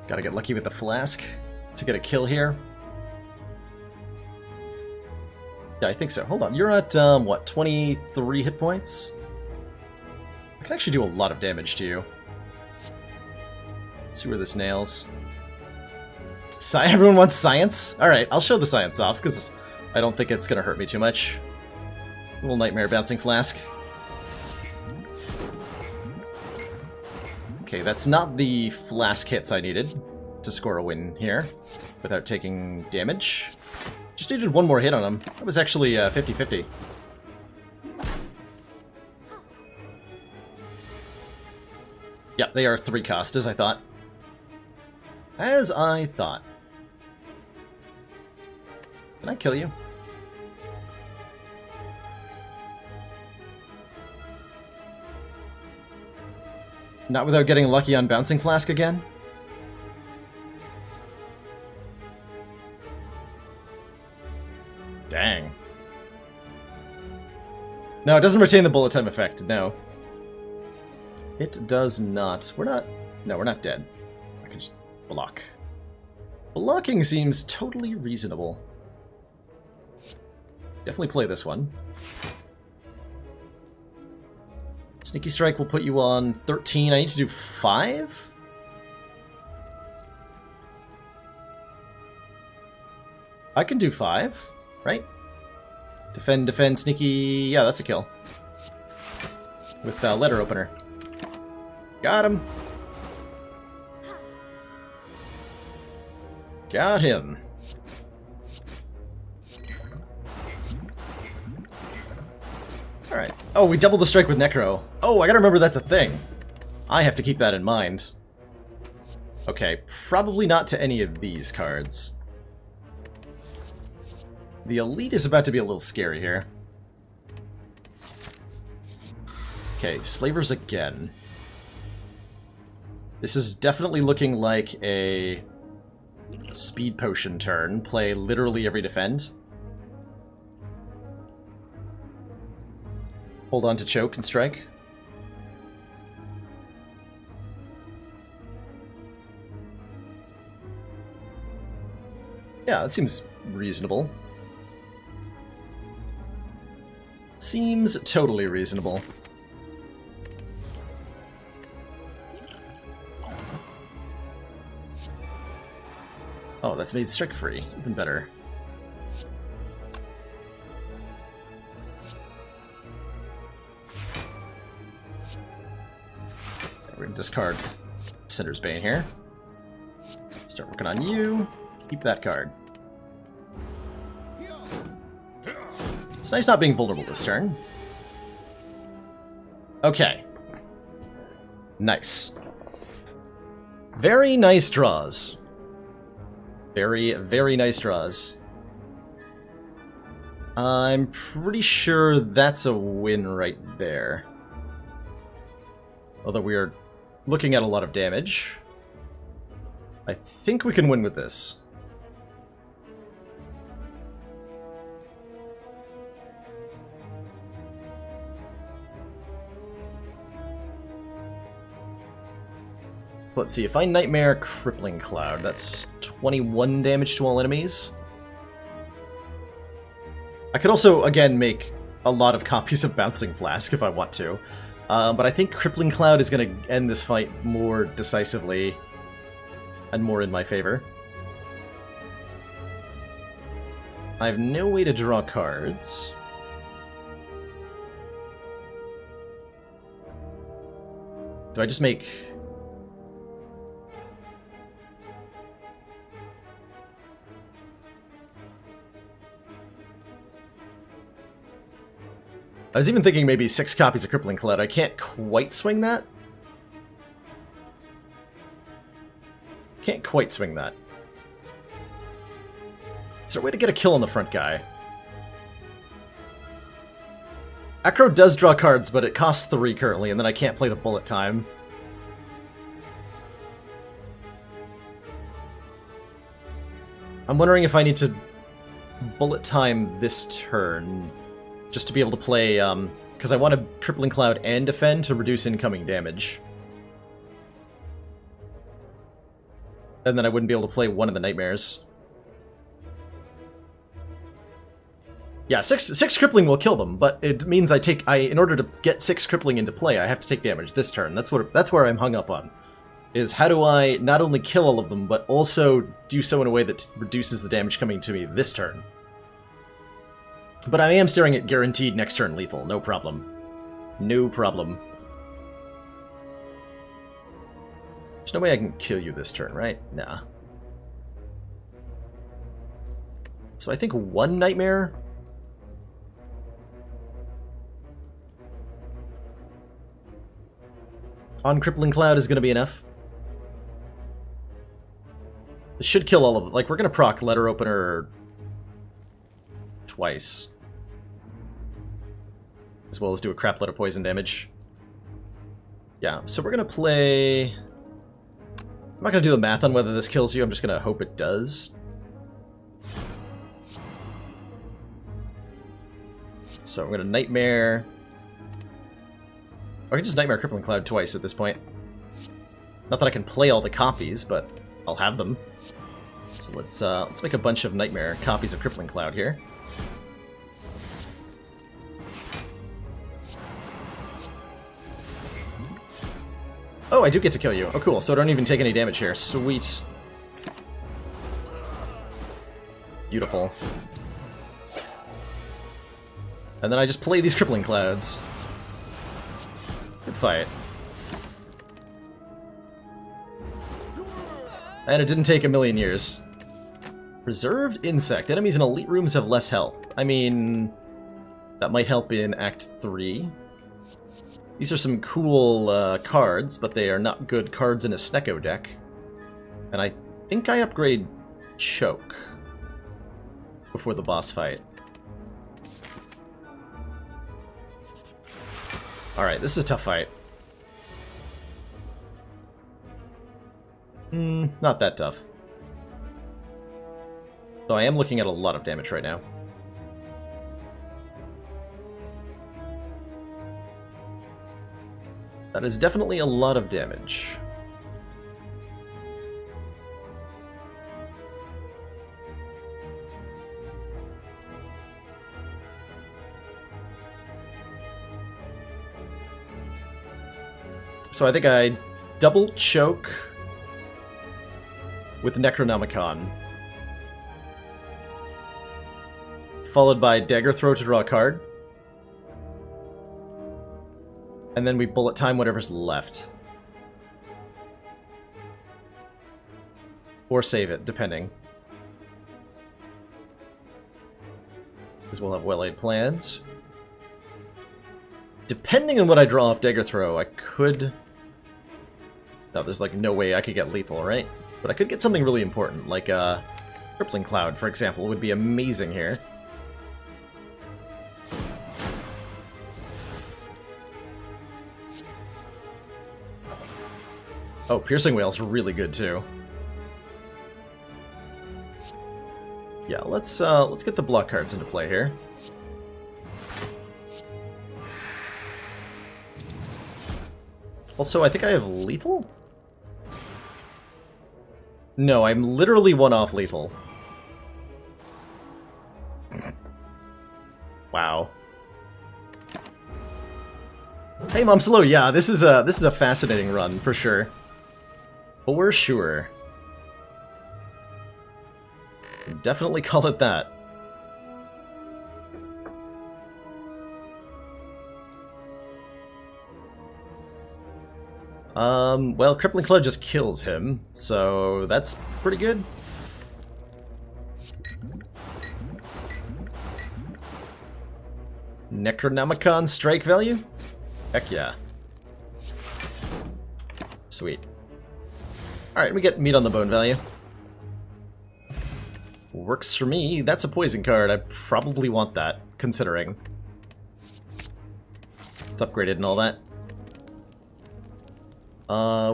Gotta get lucky with the flask to get a kill here. Yeah, I think so. Hold on, you're at, what, 23 hit points? I can actually do a lot of damage to you. Let's see where this nails. Everyone wants science? Alright, I'll show the science off, because I don't think it's going to hurt me too much. A little Nightmare Bouncing Flask. Okay, that's not the flask hits I needed to score a win here without taking damage. Just needed one more hit on him. That was actually 50-50. Yeah, they are 3 cost, as I thought. As I thought. Can I kill you? Not without getting lucky on Bouncing Flask again? Dang. No, it doesn't retain the bullet time effect, no. It does not. We're not... No, we're not dead. I can just block. Blocking seems totally reasonable. Definitely play this one. Sneaky Strike will put you on 13. I need to do 5? I can do 5, right? Defend, defend, sneaky... Yeah, that's a kill. With letter opener. Got him. Got him. Alright. Oh, we doubled the strike with Necro. Oh, I gotta remember that's a thing. I have to keep that in mind. Okay, probably not to any of these cards. The Elite is about to be a little scary here. Okay, Slavers again. This is definitely looking like a speed potion turn. Play literally every defend. Hold on to choke and strike. Yeah, that seems reasonable. Seems totally reasonable. Oh, that's made strike free. Even better. We're gonna discard Cinder's Bane here. Start working on you. Keep that card. It's nice not being vulnerable this turn. Okay. Nice. Very nice draws. Very, very nice draws. I'm pretty sure that's a win right there. Although we are looking at a lot of damage. I think we can win with this. So let's see, if I Nightmare Crippling Cloud, that's 21 damage to all enemies. I could also, again, make a lot of copies of Bouncing Flask if I want to. But I think Crippling Cloud is going to end this fight more decisively and more in my favor. I have no way to draw cards. Do I just make... I was even thinking maybe 6 copies of Crippling Cloud. I can't quite swing that. Can't quite swing that. Is there a way to get a kill on the front guy? Acro does draw cards, but it costs 3 currently, and then I can't play the bullet time. I'm wondering if I need to bullet time this turn just to be able to play, because I want a Crippling Cloud and defend to reduce incoming damage. And then I wouldn't be able to play one of the Nightmares. Yeah, six crippling will kill them, but it means in order to get 6 crippling into play, I have to take damage this turn. That's where I'm hung up on. Is how do I not only kill all of them, but also do so in a way that reduces the damage coming to me this turn. But I am staring at guaranteed next turn lethal, no problem. No problem. There's no way I can kill you this turn, right? Nah. So I think 1 Nightmare... on Crippling Cloud is going to be enough. It should kill all of them. Like, we're going to proc Letter Opener twice. As well as do a crap load of poison damage. Yeah, so we're going to play... I'm not going to do the math on whether this kills you, I'm just going to hope it does. So I'm going to Nightmare... I can just Nightmare Crippling Cloud twice at this point. Not that I can play all the copies, but I'll have them. So let's make a bunch of Nightmare copies of Crippling Cloud here. Oh, I do get to kill you. Oh, cool. So I don't even take any damage here. Sweet. Beautiful. And then I just play these crippling clouds. Good fight. And it didn't take a million years. Preserved insect. Enemies in elite rooms have less health. I mean, that might help in Act 3. These are some cool cards, but they are not good cards in a Snecko deck. And I think I upgrade Choke before the boss fight. Alright, this is a tough fight. Not that tough. Though I am looking at a lot of damage right now. That is definitely a lot of damage. So I think I double choke with Necronomicon. Followed by Dagger Throw to draw a card. And then we bullet time whatever's left. Or save it, depending. Because we'll have well-laid plans. Depending on what I draw off Dagger Throw, I could... No, there's like no way I could get lethal, right? But I could get something really important, like a Crippling Cloud, for example, would be amazing here. Oh, Piercing Wail's really good too. Yeah, let's get the block cards into play here. Also, I think I have lethal? No, I'm literally one off lethal. Wow. Hey, Mom Slow, yeah, this is a fascinating run for sure. For sure. Definitely call it that. Well, Crippling Cloud just kills him, so that's pretty good. Necronomicon strike value? Heck yeah. Sweet. Alright, we get meat on the bone value. Works for me. That's a poison card. I probably want that, considering. It's upgraded and all that.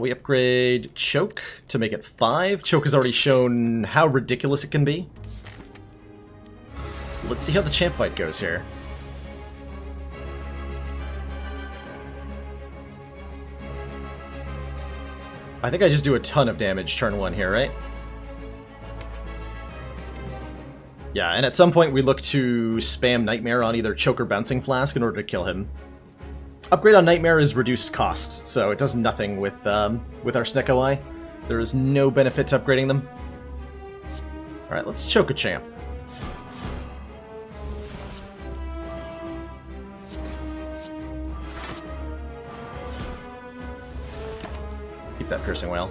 We upgrade Choke to make it 5. Choke has already shown how ridiculous it can be. Let's see how the champ fight goes here. I think I just do a ton of damage turn 1 here, right? Yeah, and at some point we look to spam Nightmare on either Choke or Bouncing Flask in order to kill him. Upgrade on Nightmare is reduced cost, so it does nothing with our Snecko Eye. There is no benefit to upgrading them. Alright, let's Choke a champ. Keep that Piercing Wail.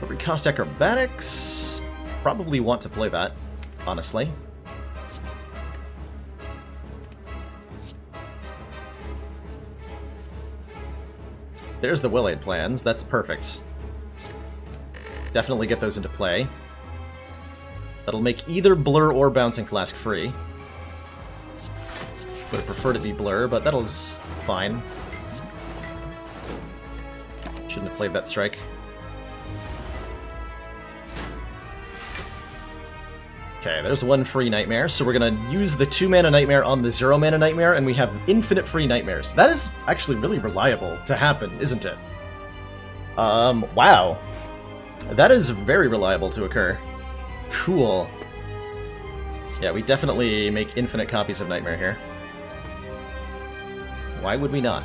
Recost Acrobatics. Probably want to play that, honestly. There's the Will-Aid plans. That's perfect. Definitely get those into play. That'll make either Blur or Bouncing Flask free. Would have preferred it be Blur, but that'll's fine. Shouldn't have played that strike. Okay, there's one free Nightmare, so we're gonna use the 2-mana Nightmare on the 0-mana Nightmare, and we have infinite free Nightmares. That is actually really reliable to happen, isn't it? Wow. That is very reliable to occur. Cool. Yeah, we definitely make infinite copies of Nightmare here. Why would we not?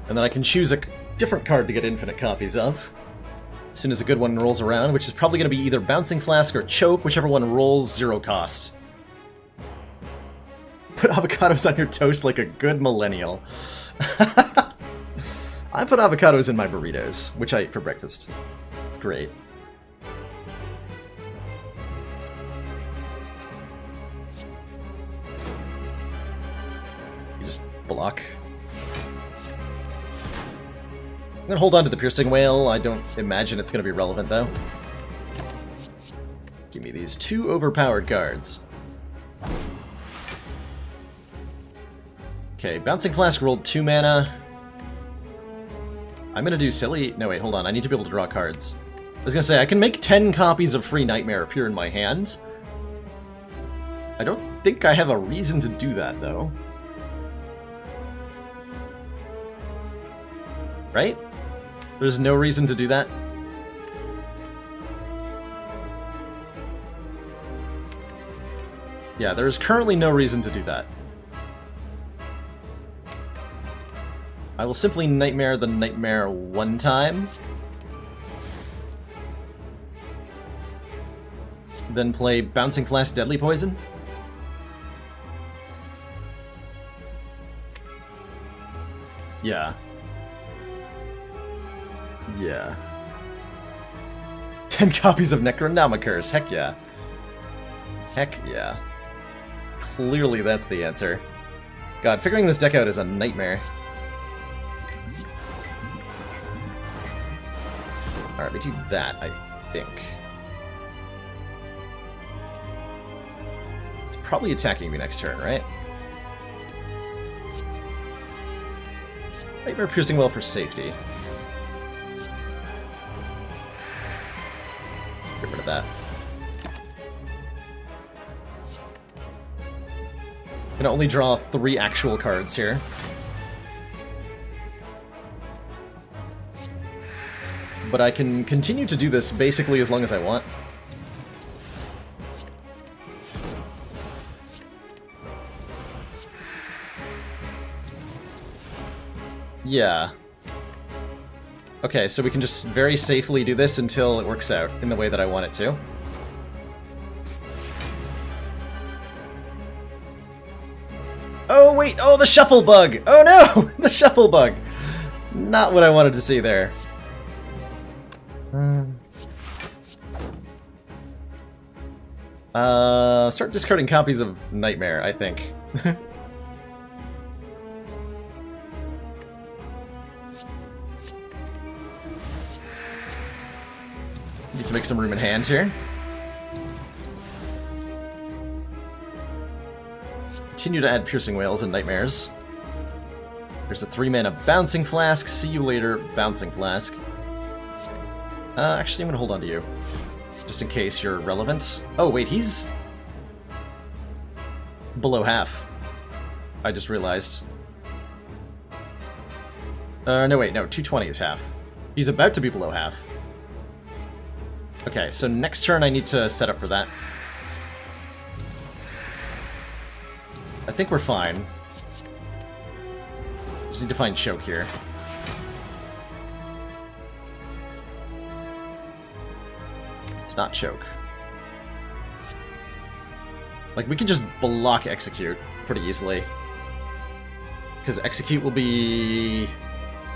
And then I can choose a different card to get infinite copies of as soon as a good one rolls around, which is probably going to be either Bouncing Flask or Choke, whichever one rolls 0 cost. Put avocados on your toast like a good millennial. I put avocados in my burritos, which I eat for breakfast. It's great. You just block. I'm gonna hold on to the Piercing Whale. I don't imagine it's gonna be relevant, though. Give me these 2 overpowered cards. Okay, Bouncing Flask rolled 2 mana. I'm gonna do silly... No, wait, hold on. I need to be able to draw cards. I was gonna say, I can make 10 copies of Free Nightmare appear in my hand. I don't think I have a reason to do that, though. Right? There's no reason to do that? Yeah, there is currently no reason to do that. I will simply Nightmare the Nightmare 1 time. Then play Bouncing Flask Deadly Poison. Yeah. Yeah. 10 copies of Necronomicurs, heck yeah. Heck yeah. Clearly that's the answer. God, figuring this deck out is a nightmare. Alright, we do that, I think. It's probably attacking me next turn, right? Nightmare Piercing Well for safety. Get rid of that. I can only draw 3 actual cards here. But I can continue to do this basically as long as I want. Yeah. Okay, so we can just very safely do this until it works out in the way that I want it to. Oh, wait! Oh, the shuffle bug! Oh no! The shuffle bug! Not what I wanted to see there. Start discarding copies of Nightmare, I think. Need to make some room in hand here. Continue to add Piercing Whales and Nightmares. There's a 3-mana Bouncing Flask. See you later, Bouncing Flask. Actually, I'm gonna hold on to you. Just in case you're relevant. Oh, wait, he's... below half. I just realized. No, wait, no, 220 is half. He's about to be below half. Okay, so next turn I need to set up for that. I think we're fine. Just need to find Choke here. It's not Choke. Like, we can just block Execute pretty easily. Because Execute will be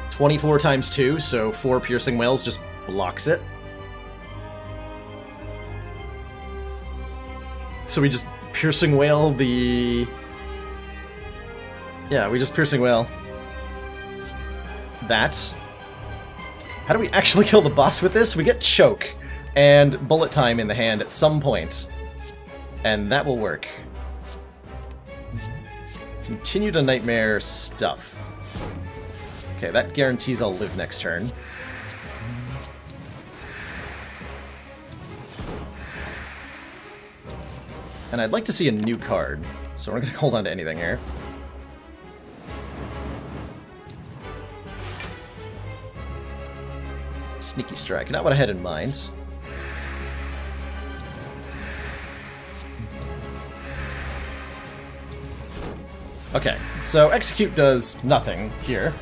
24 times 2, so 4 Piercing Whales just blocks it. So we just Piercing Whale the... Yeah, we just Piercing Whale that. How do we actually kill the boss with this? We get Choke and Bullet Time in the hand at some point. And that will work. Continue to Nightmare stuff. Okay, that guarantees I'll live next turn. And I'd like to see a new card, so we're not going to hold on to anything here. Sneaky Strike, not what I had in mind. Okay, so Execute does nothing here.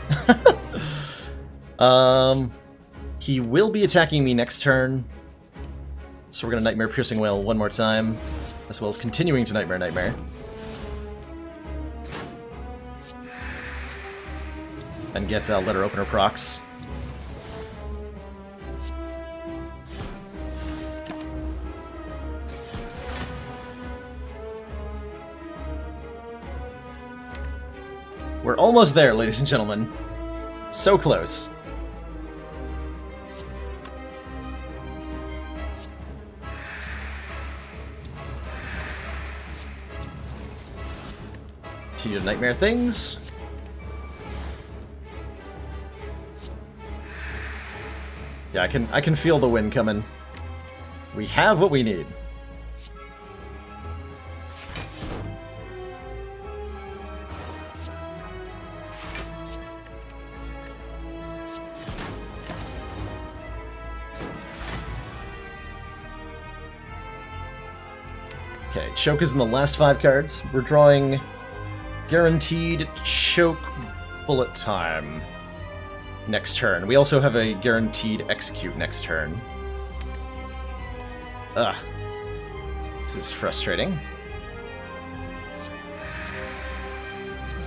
He will be attacking me next turn. So we're gonna Nightmare Piercing Wail one more time, as well as continuing to Nightmare. And get Letter Opener procs. We're almost there, ladies and gentlemen. So close. Continue to Nightmare things. Yeah, I can feel the win coming. We have what we need. Okay, choke is in the last 5 cards. We're drawing guaranteed choke bullet time next turn. We also have a guaranteed execute next turn. Ugh. This is frustrating.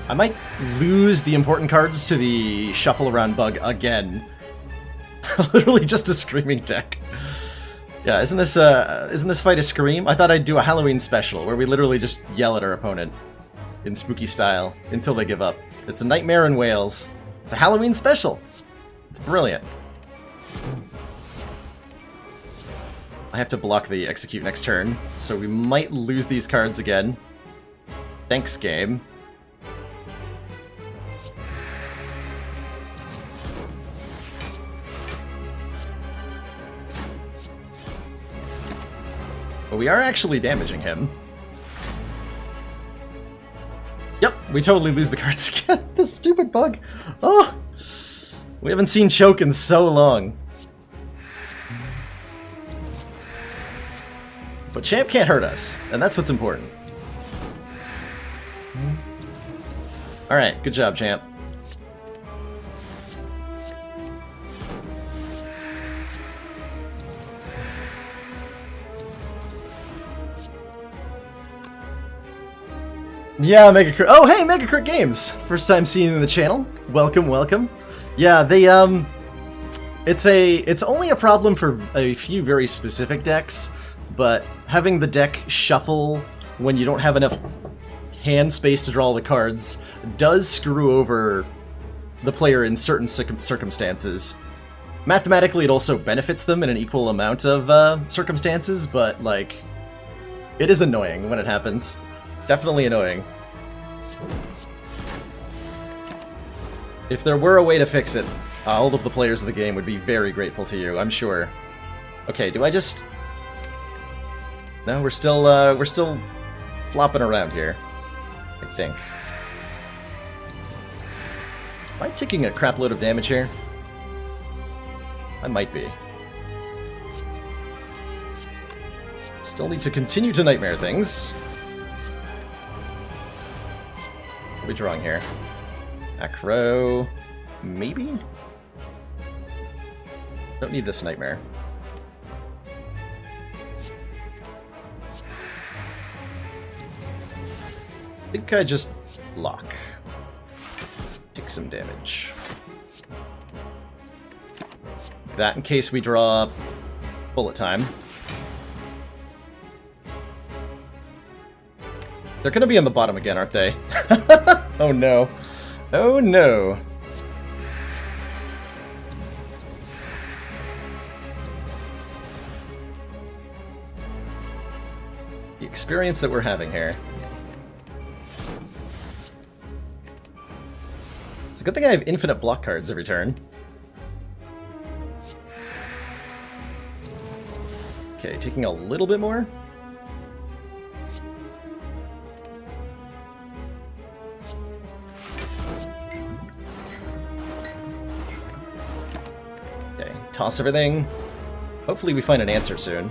I might lose the important cards to the shuffle around bug again. Literally just a screaming deck. Yeah, isn't this fight a scream? I thought I'd do a Halloween special where we literally just yell at our opponent in spooky style until they give up. It's a Nightmare and Wails. It's a Halloween special. It's brilliant. I have to block the execute next turn, so we might lose these cards again. Thanks, game. But we are actually damaging him. Yep, we totally lose the cards again. This stupid bug. Oh! We haven't seen choke in so long. But champ can't hurt us, and that's what's important. Alright, good job, champ. Yeah, Megacrit. Oh, hey, Megacrit Games! First time seeing you in the channel. Welcome, welcome. Yeah, they, it's only a problem for a few very specific decks, but having the deck shuffle when you don't have enough hand space to draw all the cards does screw over the player in certain circumstances. Mathematically, it also benefits them in an equal amount of circumstances, but, like, it is annoying when it happens. Definitely annoying. If there were a way to fix it, all of the players of the game would be very grateful to you, I'm sure. Okay, do I just... No, we're still flopping around here, I think. Am I taking a crap load of damage here? I might be. Still need to continue to Nightmare things. What are we drawing here? Acro... maybe? Don't need this Nightmare. I think I just block. Take some damage. That in case we draw bullet time. They're gonna be on the bottom again, aren't they? Oh no. Oh no. The experience that we're having here. It's a good thing I have infinite block cards every turn. Okay, taking a little bit more. Toss everything. Hopefully we find an answer soon.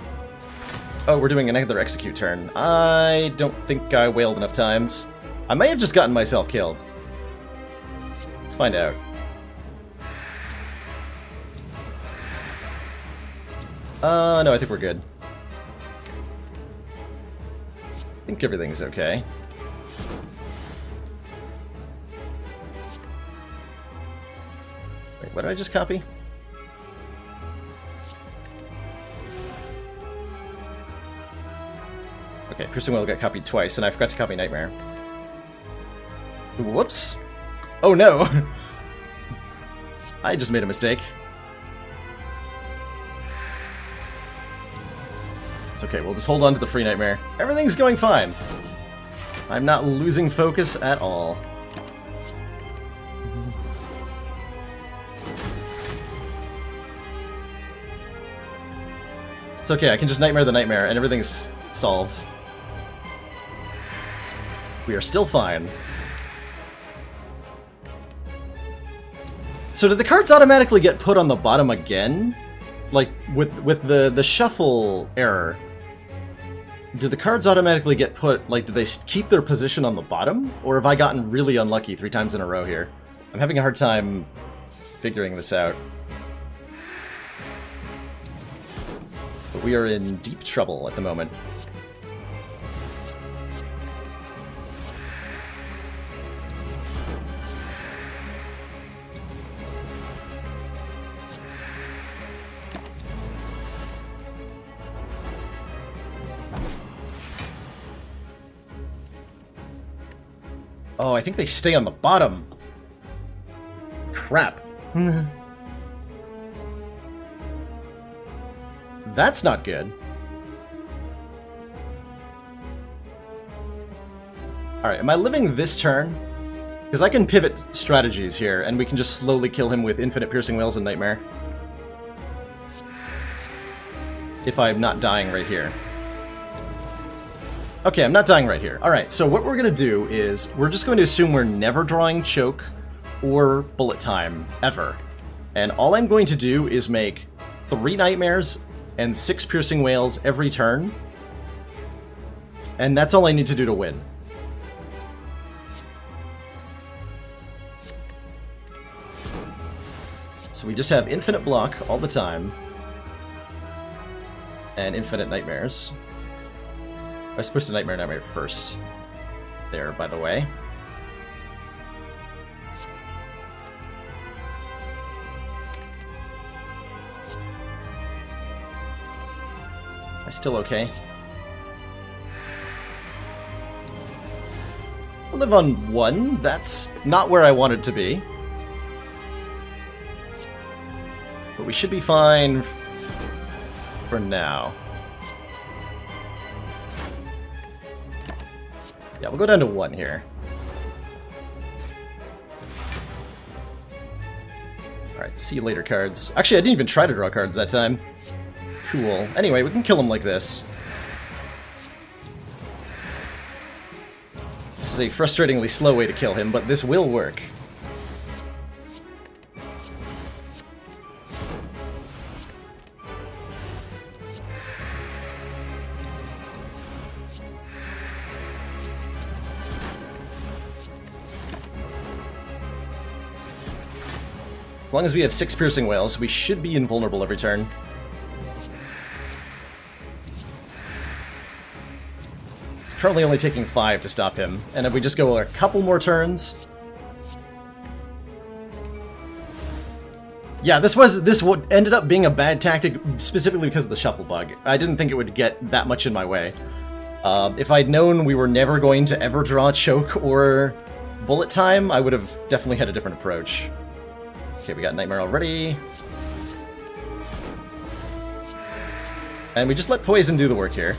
Oh, we're doing another execute turn. I don't think I wailed enough times. I may have just gotten myself killed. Let's find out. No, I think we're good. I think everything's okay. Wait, what did I just copy? Okay, Piercing Will got copied twice, and I forgot to copy Nightmare. Whoops! Oh no! I just made a mistake. It's okay, we'll just hold on to the free Nightmare. Everything's going fine. I'm not losing focus at all. It's okay, I can just Nightmare the Nightmare, and everything's solved. We are still fine. So did the cards automatically get put on the bottom again? Like, with the shuffle error, did the cards automatically get put, like, did they keep their position on the bottom? Or have I gotten really unlucky 3 times in a row here? I'm having a hard time figuring this out. But we are in deep trouble at the moment. Oh, I think they stay on the bottom. Crap. That's not good. Alright, am I living this turn? Because I can pivot strategies here, and we can just slowly kill him with Infinite Piercing Wails and Nightmare. If I'm not dying right here. Okay, I'm not dying right here. Alright, so what we're going to do is, we're just going to assume we're never drawing Choke or Bullet Time, ever. And all I'm going to do is make 3 Nightmares and 6 Piercing Wails every turn. And that's all I need to do to win. So we just have infinite block all the time. And infinite Nightmares. I was supposed to Nightmare first. There, by the way. Am I still okay? I live on 1. That's not where I wanted to be. But we should be fine for now. Yeah, we'll go down to 1 here. Alright, see you later, cards. Actually, I didn't even try to draw cards that time. Cool. Anyway, we can kill him like this. This is a frustratingly slow way to kill him, but this will work. As long as we have 6 Piercing Wails, we should be invulnerable every turn. It's currently only taking 5 to stop him, and if we just go a couple more turns... Yeah, this ended up being a bad tactic specifically because of the shuffle bug. I didn't think it would get that much in my way. If I'd known we were never going to ever draw Choke or Bullet Time, I would have definitely had a different approach. Okay, we got Nightmare already. And we just let Poison do the work here.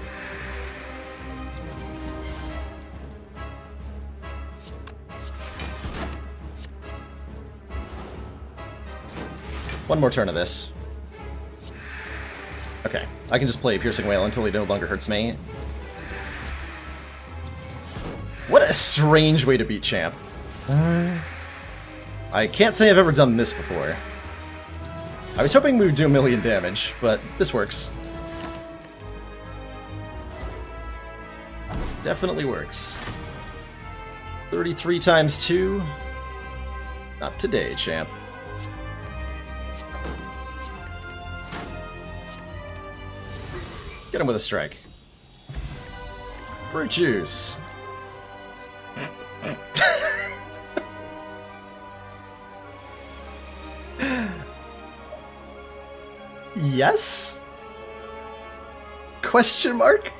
One more turn of this. Okay, I can just play Piercing Wail until he no longer hurts me. What a strange way to beat Champ. I can't say I've ever done this before. I was hoping we would do 1,000,000 damage, but this works. Definitely works. 33 times 2. Not today, champ. Get him with a strike. Fruit juice. Yes? Question mark?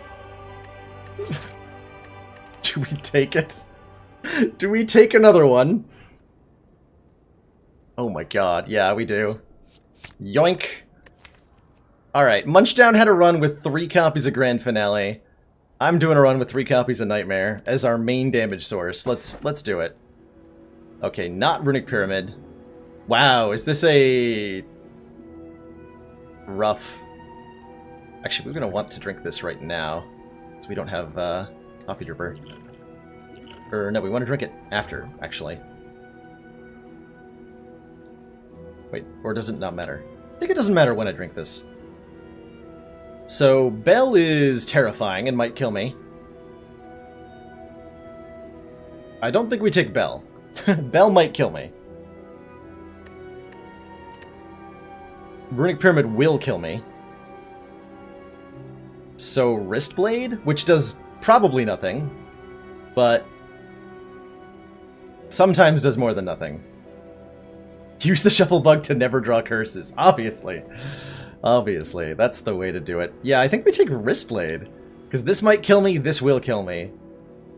Do we take it? Do we take another one? Oh my god, yeah, we do. Yoink. Alright, Munchdown had a run with 3 copies of Grand Finale. I'm doing a run with 3 copies of Nightmare as our main damage source. Let's do it. Okay, not Runic Pyramid. Wow, is this a... rough... Actually, we're going to want to drink this right now, so we don't have coffee dripper. Or no, we want to drink it after, actually. Wait, or does it not matter? I think it doesn't matter when I drink this. So, Bell is terrifying and might kill me. I don't think we take Bell. Bell might kill me. Runic Pyramid will kill me. So, Wrist Blade, which does probably nothing, but sometimes does more than nothing. Use the Shuffle Bug to never draw curses, obviously. Obviously, that's the way to do it. Yeah, I think we take Wrist Blade, because this might kill me, this will kill me.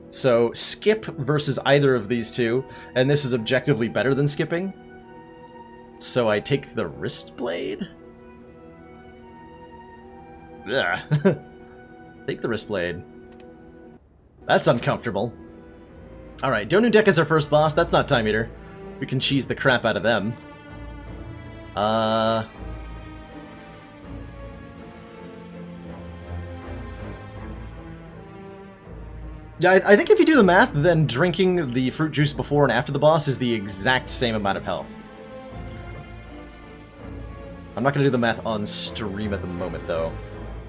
So, skip versus either of these two, and this is objectively better than skipping. So I take the Wrist Blade? Yeah. Take the Wrist Blade. That's uncomfortable. Alright, Donu Deck is our first boss. That's not Time Eater. We can cheese the crap out of them. Yeah, I think if you do the math, then drinking the fruit juice before and after the boss is the exact same amount of health. I'm not going to do the math on stream at the moment, though.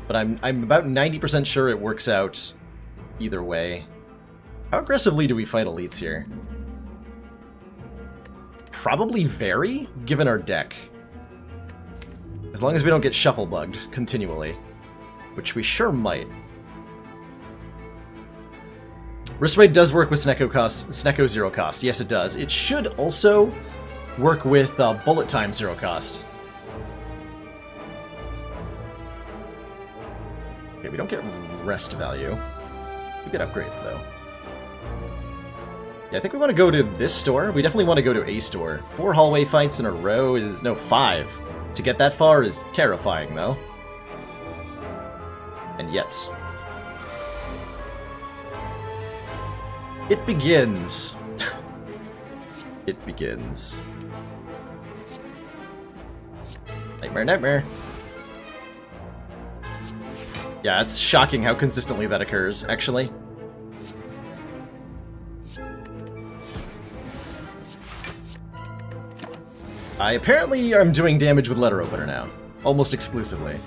But I'm about 90% sure it works out either way. How aggressively do we fight elites here? Probably very, given our deck. As long as we don't get shuffle bugged continually. Which we sure might. Wrist Raid does work with Snecko Zero Cost. Yes, it does. It should also work with Bullet Time Zero Cost. Okay, we don't get rest value. We get upgrades, though. Yeah, I think we want to go to this store. We definitely want to go to a store. 4 hallway fights in a row is... no, 5. To get that far is terrifying, though. And yet... it begins. It begins. Nightmare, nightmare. Yeah, it's shocking how consistently that occurs, actually. I apparently am doing damage with Letter Opener now. Almost exclusively.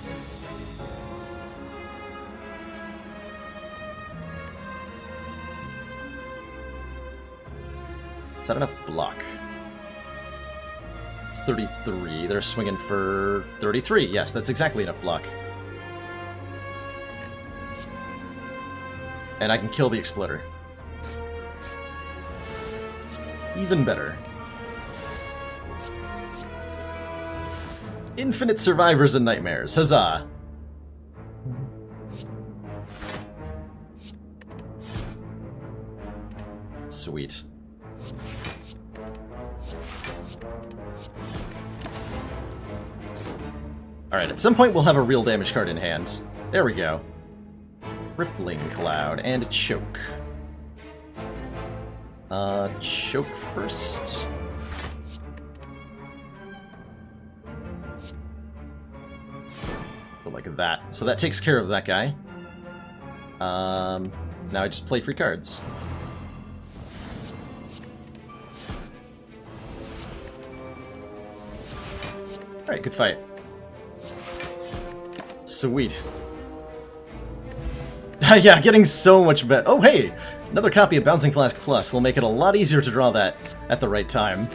Is that enough block? It's 33. They're swinging for 33. Yes, that's exactly enough block. And I can kill the Exploder. Even better. Infinite survivors and nightmares. Huzzah! Sweet. Alright, at some point we'll have a real damage card in hand. There we go. Rippling Cloud and a Choke. Choke first. Like that. So that takes care of that guy. Now I just play free cards. Alright, good fight. Sweet. Yeah, getting so much better. Oh, hey! Another copy of Bouncing Flask Plus will make it a lot easier to draw that at the right time.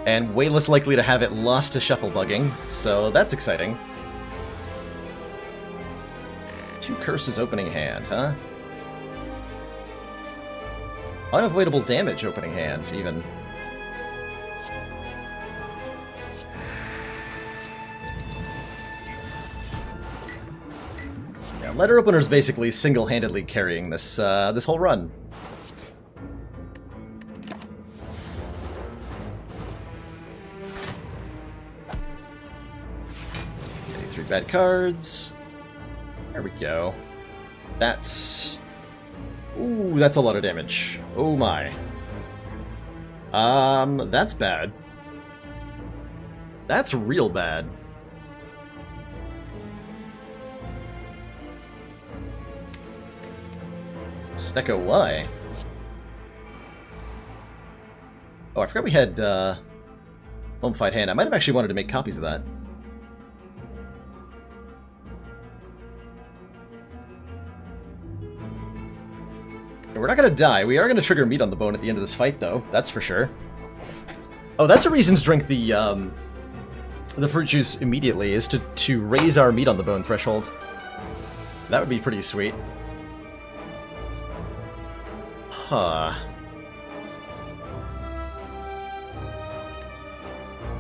And way less likely to have it lost to shuffle bugging, so that's exciting. 2 curses opening hand, huh? Unavoidable damage opening hand, even. Yeah, letter opener's basically single-handedly carrying this this whole run. Okay, 3 bad cards. There we go. That's... Ooh, that's a lot of damage. Oh my. That's bad. That's real bad. Snecko, why? Oh, I forgot we had, Home Fight Hand. I might have actually wanted to make copies of that. We're not gonna die. We are gonna trigger meat on the bone at the end of this fight, though. That's for sure. Oh, that's a reason to drink the fruit juice immediately, is to raise our meat on the bone threshold. That would be pretty sweet. Huh.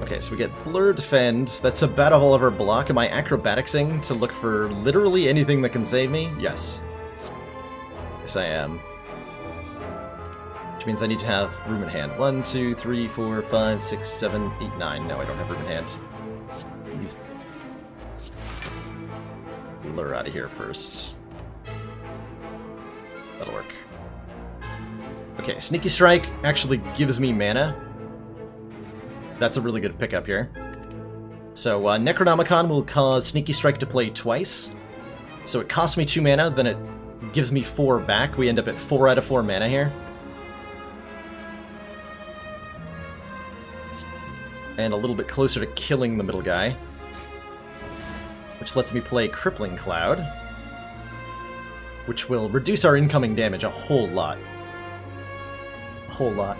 Okay, so we get Blurred Fend. That's a bat of all over block. Am I acrobaticsing to look for literally anything that can save me? Yes. Yes, I am. Which means I need to have room in hand. 1, 2, 3, 4, 5, 6, 7, 8, 9. No, I don't have room in hand. Please lure out of here first. That'll work. Okay, Sneaky Strike actually gives me mana. That's a really good pickup here. So, Necronomicon will cause Sneaky Strike to play twice. So it costs me 2 mana, then it gives me 4 back. We end up at 4 out of 4 mana here. And a little bit closer to killing the middle guy. Which lets me play Crippling Cloud. Which will reduce our incoming damage a whole lot. A whole lot.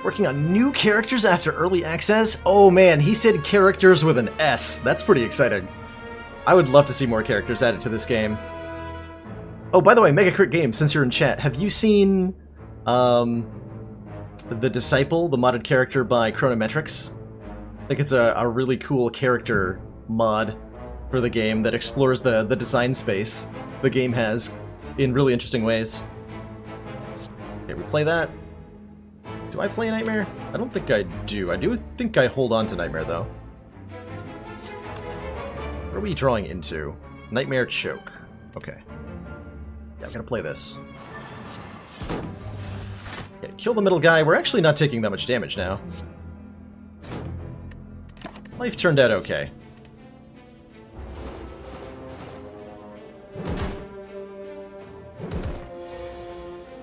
Working on new characters after early access? Oh man, he said characters with an S. That's pretty exciting. I would love to see more characters added to this game. Oh, by the way, Mega Crit Games, since you're in chat, have you seen The Disciple, the modded character by Chronometrics? I think it's a really cool character mod for the game that explores the design space the game has in really interesting ways. Okay, we play that. Do I play Nightmare? I don't think I do. I do think I hold on to Nightmare, though. What are we drawing into? Nightmare Choke. Okay. Yeah, I'm gonna play this. Okay, kill the middle guy. We're actually not taking that much damage now. Life turned out okay.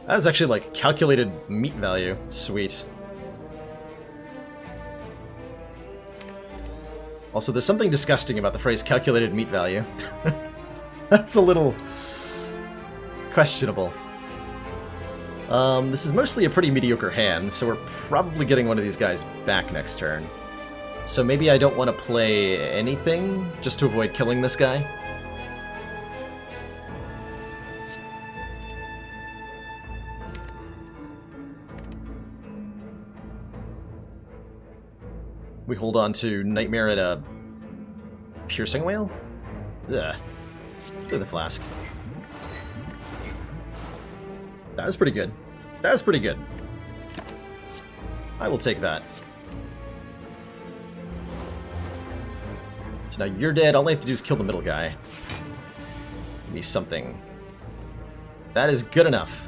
That's actually like calculated meat value. Sweet. Also, there's something disgusting about the phrase calculated meat value. That's a little questionable. This is mostly a pretty mediocre hand, so we're probably getting one of these guys back next turn. So maybe I don't want to play anything, just to avoid killing this guy. We hold on to Nightmare at a Piercing Whale? Ugh. Do the Flask. That was pretty good. That was pretty good. I will take that. So now you're dead. All I have to do is kill the middle guy. Give me something. That is good enough.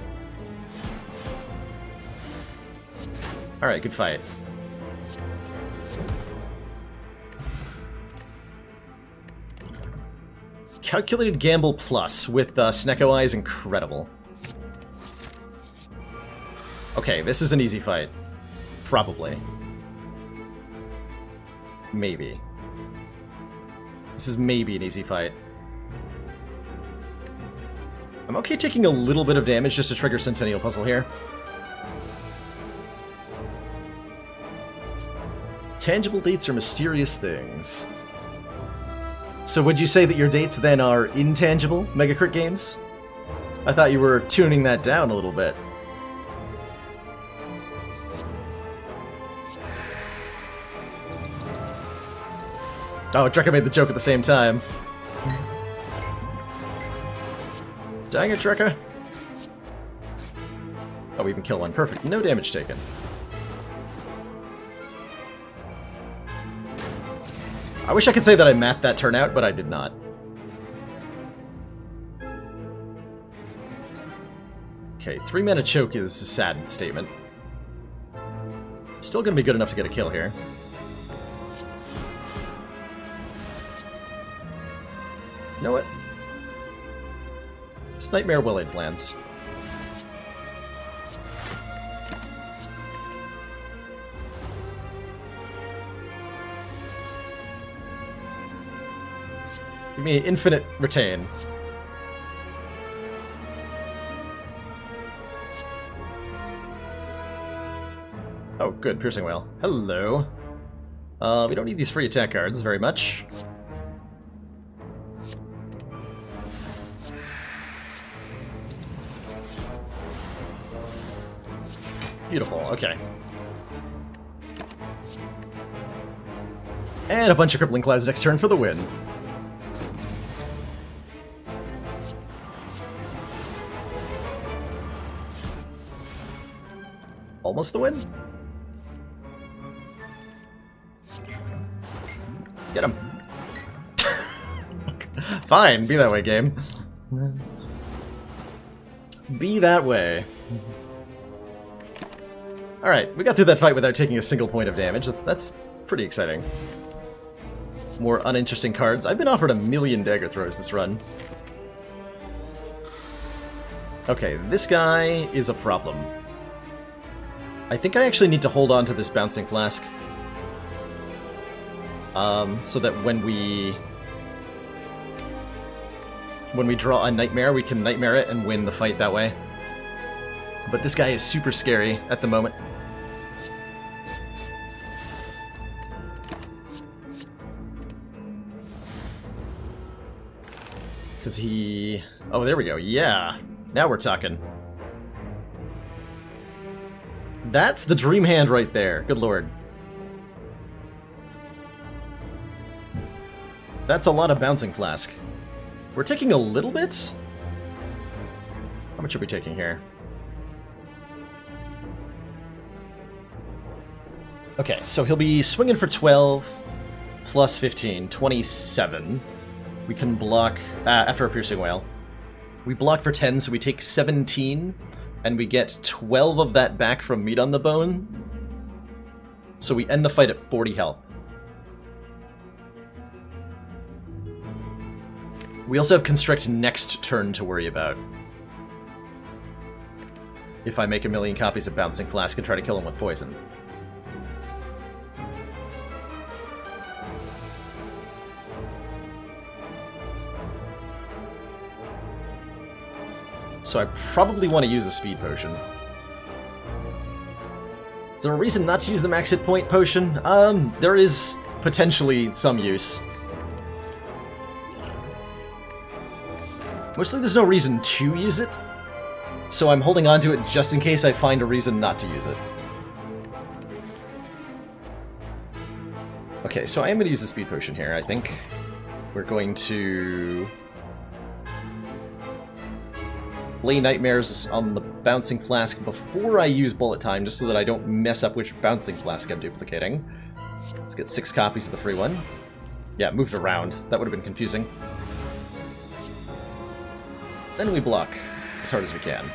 Alright, good fight. Calculated Gamble Plus with Snecko Eye is incredible. Okay, this is an easy fight. Probably. Maybe. This is maybe an easy fight. I'm okay taking a little bit of damage just to trigger Centennial Puzzle here. Tangible dates are mysterious things. So would you say that your dates then are intangible Mega Crit games? I thought you were tuning that down a little bit. Oh, Drekka made the joke at the same time. Dang it, Drekka. Oh, we even kill one. Perfect. No damage taken. I wish I could say that I mathed that turnout, but I did not. Okay, 3-mana choke is a sad statement. Still gonna be good enough to get a kill here. You know what? This Nightmare Will-Aid plans. Give me infinite retain. Oh, good. Piercing Whale. Hello. We don't need these free attack cards very much. Beautiful. Okay. And a bunch of Crippling Clouds next turn for the win. Almost the win? Get him. Fine, be that way, game. Be that way. Alright, we got through that fight without taking a single point of damage. That's pretty exciting. More uninteresting cards. I've been offered a million dagger throws this run. Okay, this guy is a problem. I think I actually need to hold on to this Bouncing Flask. So that when we draw a Nightmare, we can Nightmare it and win the fight that way. But this guy is super scary at the moment. Because he... Oh, there we go. Yeah. Now we're talking. That's the dream hand right there. Good lord. That's a lot of Bouncing Flask. We're taking a little bit? How much are we taking here? Okay, so he'll be swinging for 12, plus 15, 27. We can block, after a Piercing Whale. We block for 10, so we take 17, and we get 12 of that back from Meat on the Bone. So we end the fight at 40 health. We also have Constrict next turn to worry about. If I make a million copies of Bouncing Flask and try to kill him with poison. So I probably want to use a Speed Potion. Is there a reason not to use the Max Hit Point Potion? There is potentially some use. Mostly there's no reason to use it, so I'm holding on to it just in case I find a reason not to use it. Okay, so I am going to use the Speed Potion here, I think. We're going to... lay Nightmares on the Bouncing Flask before I use Bullet Time, just so that I don't mess up which Bouncing Flask I'm duplicating. Let's get 6 copies of the free one. Yeah, it moved around. That would have been confusing. Then we block as hard as we can.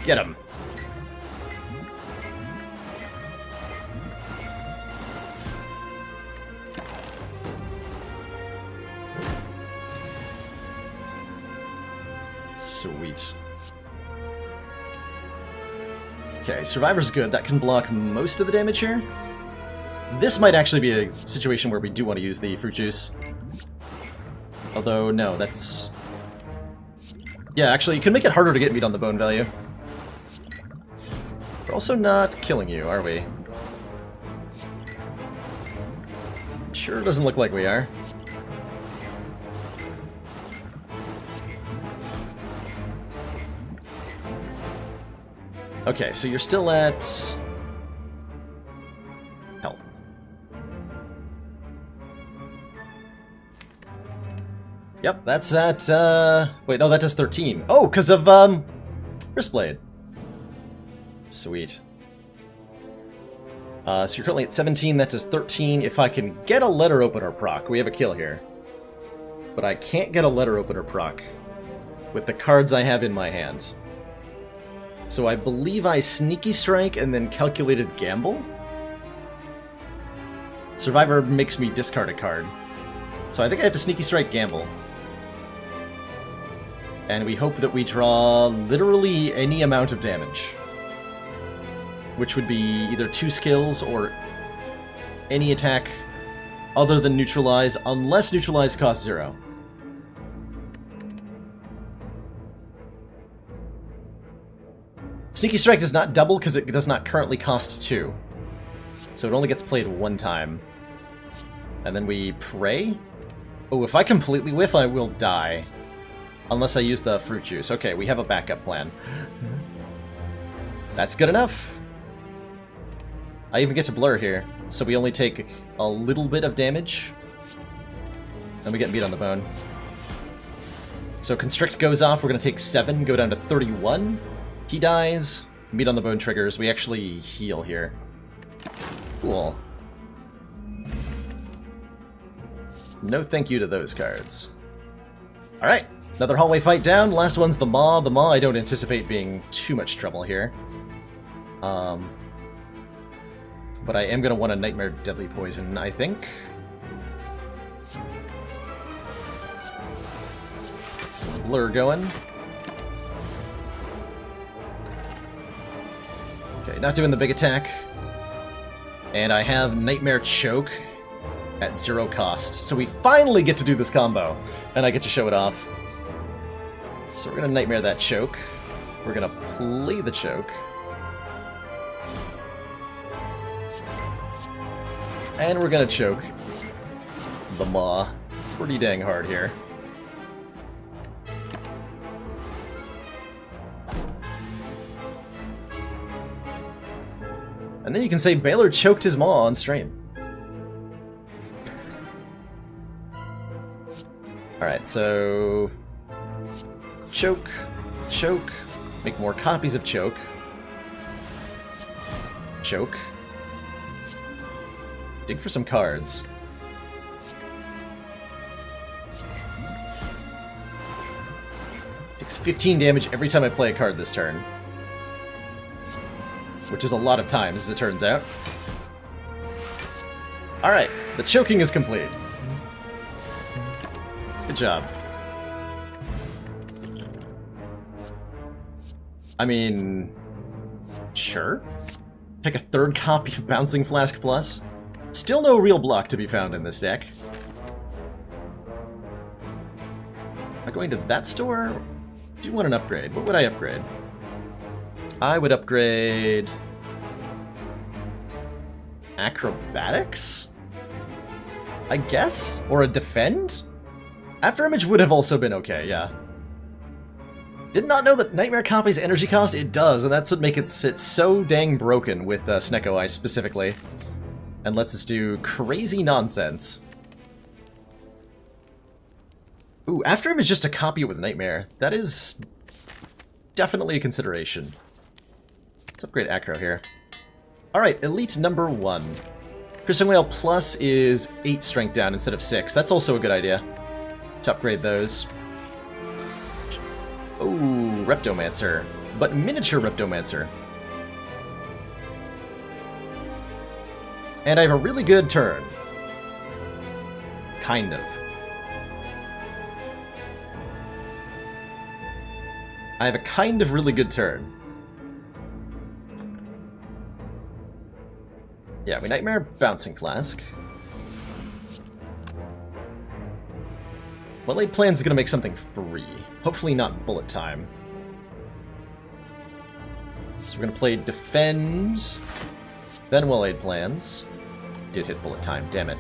Get him! Sweet. Okay, Survivor's good. That can block most of the damage here. This might actually be a situation where we do want to use the Fruit Juice. Although, no, that's... Yeah, actually, you can make it harder to get Meat on the Bone value. We're also not killing you, are we? Sure doesn't look like we are. Okay, so you're still at health. Yep, that's at, wait, no, that does 13. Oh, because of, Wristblade. Sweet. So you're currently at 17, that does 13. If I can get a letter opener proc, we have a kill here. But I can't get a letter opener proc with the cards I have in my hand. So I believe I Sneaky Strike and then Calculated Gamble? Survivor makes me discard a card. So I think I have to Sneaky Strike Gamble. And we hope that we draw literally any amount of damage. Which would be either 2 skills or any attack other than Neutralize, unless Neutralize costs 0. Sneaky Strike does not double because it does not currently cost 2. So it only gets played 1 time. And then we pray? Oh, if I completely whiff, I will die. Unless I use the fruit juice. Okay, we have a backup plan. That's good enough. I even get to blur here, so we only take a little bit of damage. And we get beat on the bone. So Constrict goes off, we're going to take 7, go down to 31. He dies, meat on the bone triggers, we actually heal here. Cool. No thank you to those cards. Alright, another hallway fight down, last one's the Maw. The Maw I don't anticipate being too much trouble here. But I am going to want a Nightmare Deadly Poison, I think. Get some blur going. Okay, not doing the big attack. And I have Nightmare Choke at 0 cost. So we finally get to do this combo, and I get to show it off. So we're going to Nightmare that Choke. We're going to play the Choke. And we're going to choke the Maw pretty dang hard here. And then you can say Baylor choked his Maw on stream. Alright, so... Choke, choke, make more copies of choke. Choke. Dig for some cards. Takes 15 damage every time I play a card this turn. Which is a lot of times, as it turns out. Alright, the choking is complete. Good job. I mean... Sure. Take a 3rd copy of Bouncing Flask Plus. Still no real block to be found in this deck. Am I going to that store? Do you want an upgrade? What would I upgrade? I would upgrade... Acrobatics? I guess? Or a Defend? Afterimage would have also been okay, yeah. Did not know that Nightmare copies energy cost? It does, and that's what makes it sit so dang broken with Snecko Ice specifically. And lets us do crazy nonsense. Ooh, Afterimage just to copy it with Nightmare. That is definitely a consideration. Let's upgrade Acro here. Alright, Elite number 1. Piercing Whale Plus is 8 strength down instead of 6. That's also a good idea to upgrade those. Ooh, Reptomancer. But miniature Reptomancer. And I have a really good turn. Kind of. I have a kind of really good turn. Yeah, we Nightmare Bouncing Flask. Well Laid Plans is going to make something free. Hopefully not Bullet Time. So we're going to play Defend, then Well Laid Plans. Did hit Bullet Time, damn it.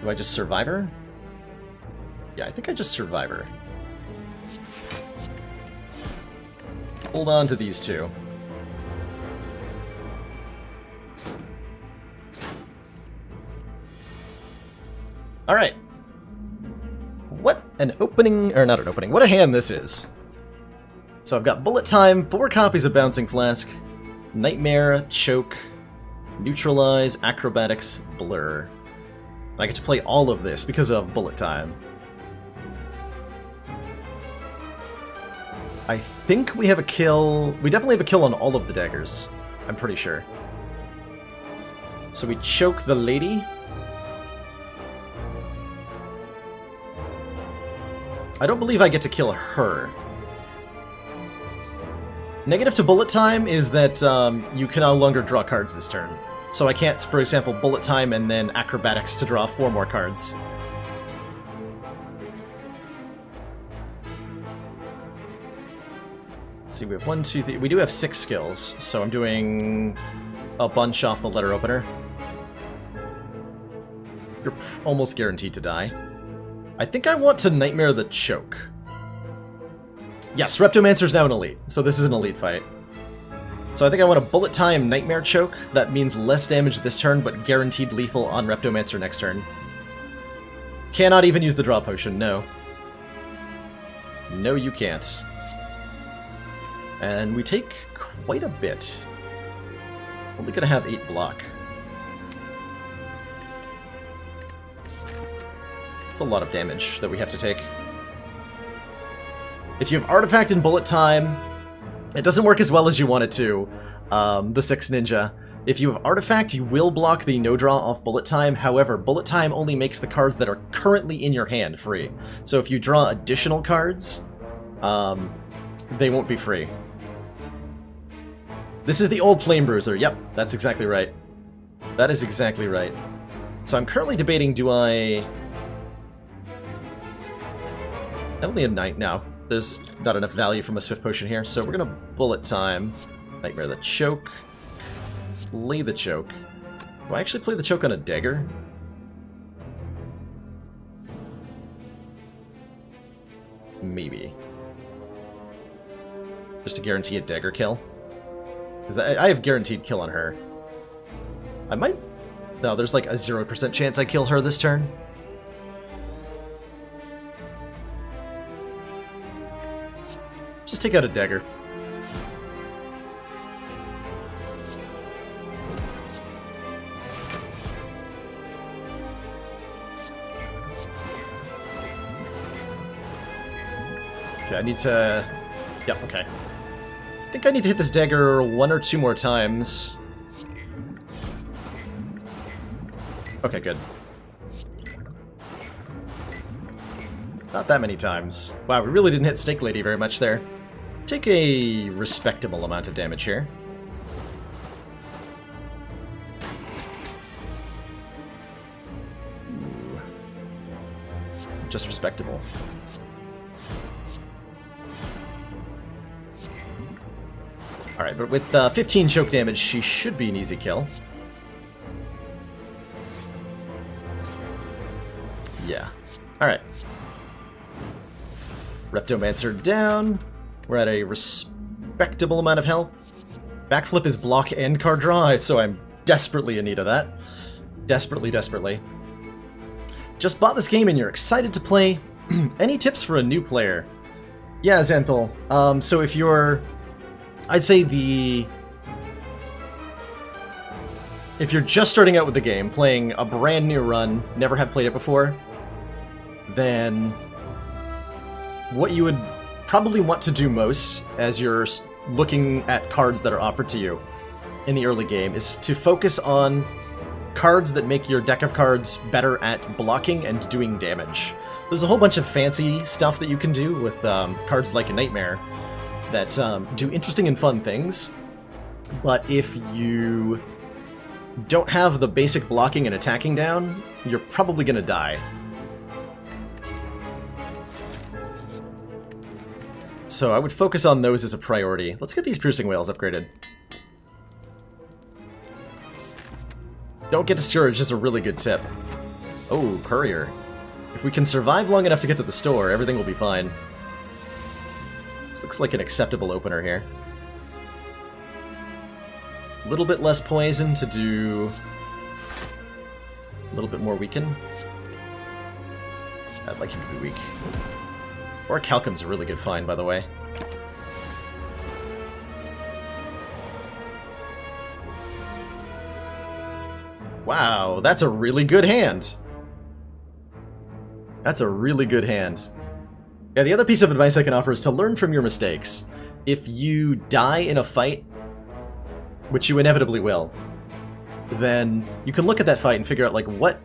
Do I just Survivor? Yeah, I think I just Survivor. Hold on to these two. Alright. What an opening, or not an opening, what a hand this is. So I've got Bullet Time, 4 copies of Bouncing Flask, Nightmare, Choke, Neutralize, Acrobatics, Blur. I get to play all of this because of Bullet Time. I think we have a kill, we definitely have a kill on all of the daggers, I'm pretty sure. So we choke the lady. I don't believe I get to kill her. Negative to Bullet Time is that you can no longer draw cards this turn. So I can't, for example, Bullet Time and then Acrobatics to draw 4 more cards. Let's see, we have 1, 2, 3... We do have 6 skills, so I'm doing a bunch off the letter opener. You're almost guaranteed to die. I think I want to Nightmare the Choke. Yes, Reptomancer's now an elite, so this is an elite fight. So I think I want a Bullet Time Nightmare Choke. That means less damage this turn, but guaranteed lethal on Reptomancer next turn. Cannot even use the draw potion, no. No, you can't. And we take quite a bit. Only gonna have 8 block. It's a lot of damage that we have to take. If you have Artifact and Bullet Time, it doesn't work as well as you want it to, the 6 Ninja. If you have Artifact, you will block the no-draw off Bullet Time. However, Bullet Time only makes the cards that are currently in your hand free. So if you draw additional cards, they won't be free. This is the old Flame Bruiser. Yep, that's exactly right. That is exactly right. So I'm currently debating, do I only have 9 now. There's not enough value from a Swift Potion here, so we're gonna Bullet Time, Nightmare the Choke, play the Choke. Do I actually play the Choke on a dagger? Maybe. Just to guarantee a dagger kill? Because I have guaranteed kill on her. I might... No, there's like a 0% chance I kill her this turn. Just take out a dagger. Okay, I need to... Yep, okay. I think I need to hit this dagger 1 or 2 more times. Okay, good. Not that many times. Wow, we really didn't hit Snake Lady very much there. Take a respectable amount of damage here. Ooh. Just respectable. Alright, but with 15 choke damage, she should be an easy kill. Yeah. Alright. Reptomancer down. We're at a respectable amount of health. Backflip is block and card draw, so I'm desperately in need of that. Desperately, desperately. Just bought this game and you're excited to play. Any tips for a new player? Yeah, Xanthal. So if you're... I'd say if you're just starting out with the game, playing a brand new run, never have played it before, then what you would probably want to do most as you're looking at cards that are offered to you in the early game is to focus on cards that make your deck of cards better at blocking and doing damage. There's a whole bunch of fancy stuff that you can do with cards like Nightmare that do interesting and fun things, but if you don't have the basic blocking and attacking down, you're probably gonna die. So I would focus on those as a priority. Let's get these Piercing Whales upgraded. Don't get discouraged is a really good tip. Oh, courier. If we can survive long enough to get to the store, everything will be fine. This looks like an acceptable opener here. A little bit less poison to do a little bit more weaken. I'd like him to be weak. Or Calcum's a really good find, by the way. Wow, that's a really good hand. That's a really good hand. Yeah, the other piece of advice I can offer is to learn from your mistakes. If you die in a fight, which you inevitably will, then you can look at that fight and figure out, like, what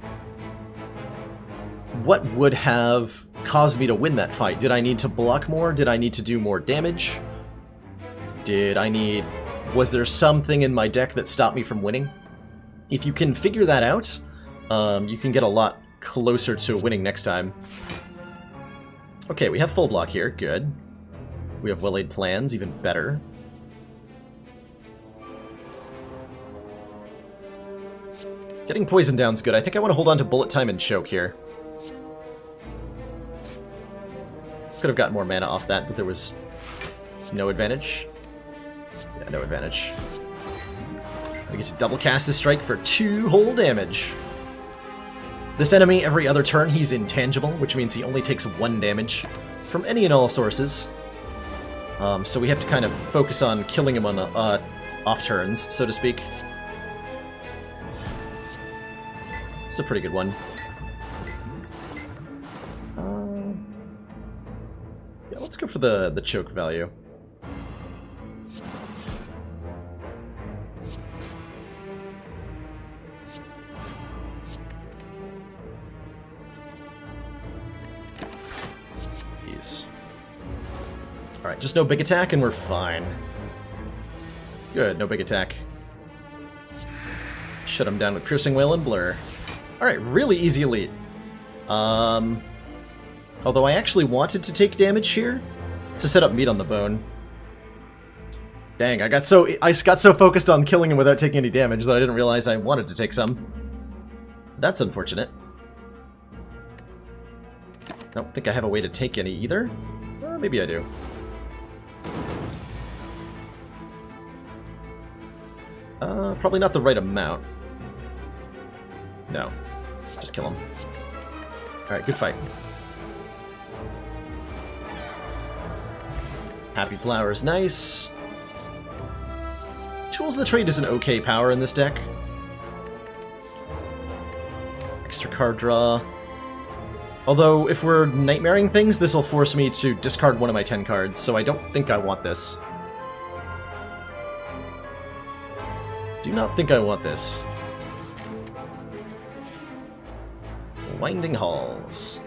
would have caused me to win that fight? Did I need to block more? Did I need to do more damage? Was there something in my deck that stopped me from winning? If you can figure that out, you can get a lot closer to winning next time. Okay, we have full block here. Good. We have well-laid plans. Even better. Getting poison down's good. I think I want to hold on to bullet time and choke here. Could have gotten more mana off that, but there was no advantage. Yeah, no advantage. I get to double cast this strike for 2 whole damage. This enemy, every other turn, he's intangible, which means he only takes 1 damage from any and all sources. So we have to kind of focus on killing him on the off turns, so to speak. It's a pretty good one. Yeah, let's go for the choke value. Alright, just no big attack and we're fine. Good, no big attack. Shut him down with Piercing Wail and Blur. Alright, really easy elite. Although I actually wanted to take damage here to set up meat on the bone. Dang, I got so focused on killing him without taking any damage that I didn't realize I wanted to take some. That's unfortunate. I don't think I have a way to take any either. Maybe I do. Probably not the right amount. No. Just kill him. Alright, good fight. Happy Flowers, nice. Tools of the Trade is an okay power in this deck. Extra card draw. Although, if we're nightmaring things, this will force me to discard one of my 10 cards, so I don't think I want this. Do not think I want this. Winding Halls.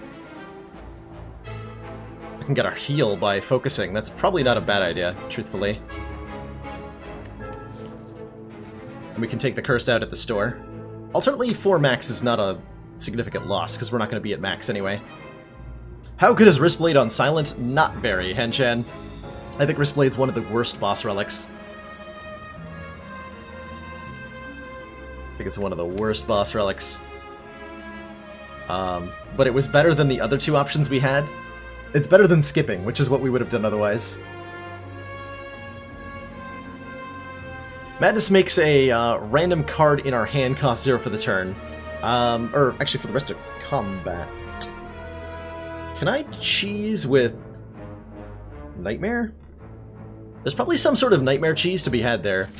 We can get our heal by focusing. That's probably not a bad idea, truthfully. And we can take the curse out at the store. Alternately, 4 max is not a significant loss, because we're not going to be at max anyway. How good is Wristblade on Silent? Not very, Henchan. I think Wristblade's one of the worst boss relics. I think it's one of the worst boss relics. But it was better than the other 2 options we had. It's better than skipping, which is what we would have done otherwise. Madness makes a random card in our hand cost 0 for the turn. Or actually for the rest of combat. Can I cheese with Nightmare? There's probably some sort of Nightmare cheese to be had there.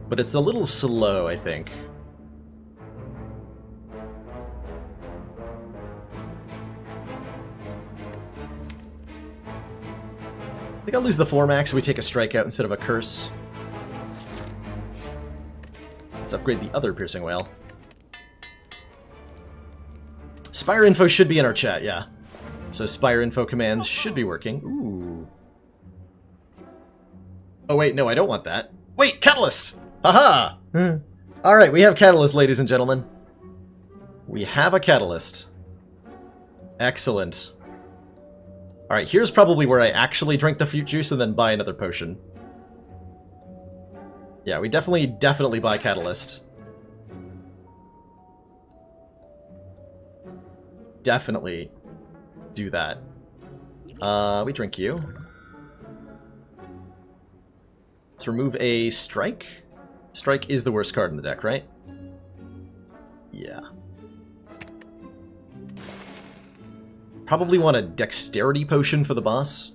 But it's a little slow, I think. I think I'll lose the 4 max so we take a strikeout instead of a curse. Let's upgrade the other Piercing Wail. Spire info should be in our chat, yeah. So Spire info commands should be working. Ooh. Oh wait, no, I don't want that. Wait, Catalyst! Haha! Alright, we have Catalyst, ladies and gentlemen. We have a Catalyst. Excellent. Alright, here's probably where I actually drink the fruit juice and then buy another potion. Yeah, we definitely buy Catalyst. definitely do that. We drink you. Let's remove a strike. Strike is the worst card in the deck, right? Yeah. Probably want a dexterity potion for the boss.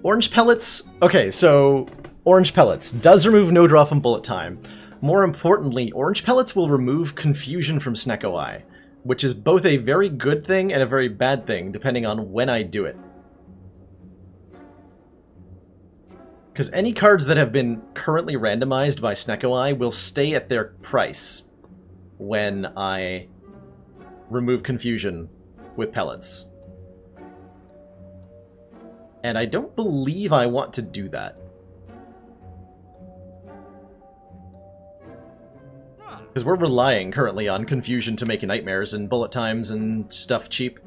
Orange pellets. Okay, so orange pellets does remove no draw from bullet time. More importantly, orange pellets will remove confusion from Snecko Eye, which is both a very good thing and a very bad thing, depending on when I do it. Because any cards that have been currently randomized by Snecko Eye will stay at their price when I remove confusion with pellets. And I don't believe I want to do that. Because we're relying currently on confusion to make nightmares and bullet times and stuff cheap.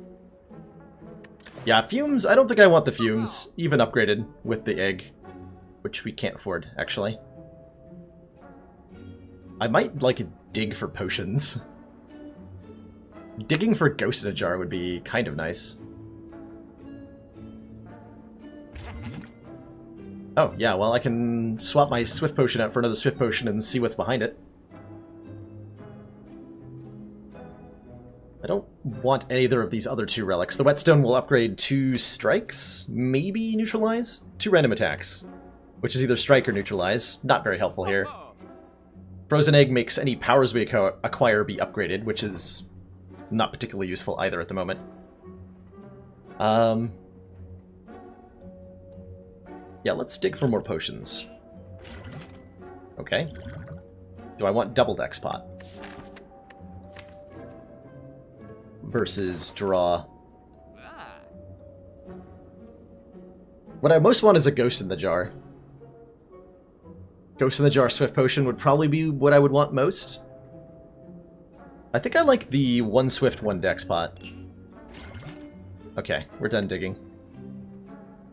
Yeah, fumes, I don't think I want the fumes, even upgraded with the egg. Which we can't afford, actually. I might, like, dig for potions. Digging for Ghost in a Jar would be kind of nice. Oh, yeah, well, I can swap my Swift Potion out for another Swift Potion and see what's behind it. I don't want either of these other two relics. The Whetstone will upgrade 2 strikes, maybe neutralize? 2 random attacks. Which is either strike or neutralize. Not very helpful here. Frozen Egg makes any powers we acquire be upgraded, which is not particularly useful either at the moment. Yeah, let's dig for more potions. Okay. Do I want double deck spot? Versus draw. What I most want is a Ghost in the Jar. Ghost in the Jar Swift Potion would probably be what I would want most. I think I like the 1 Swift, 1 deck spot. Okay, we're done digging.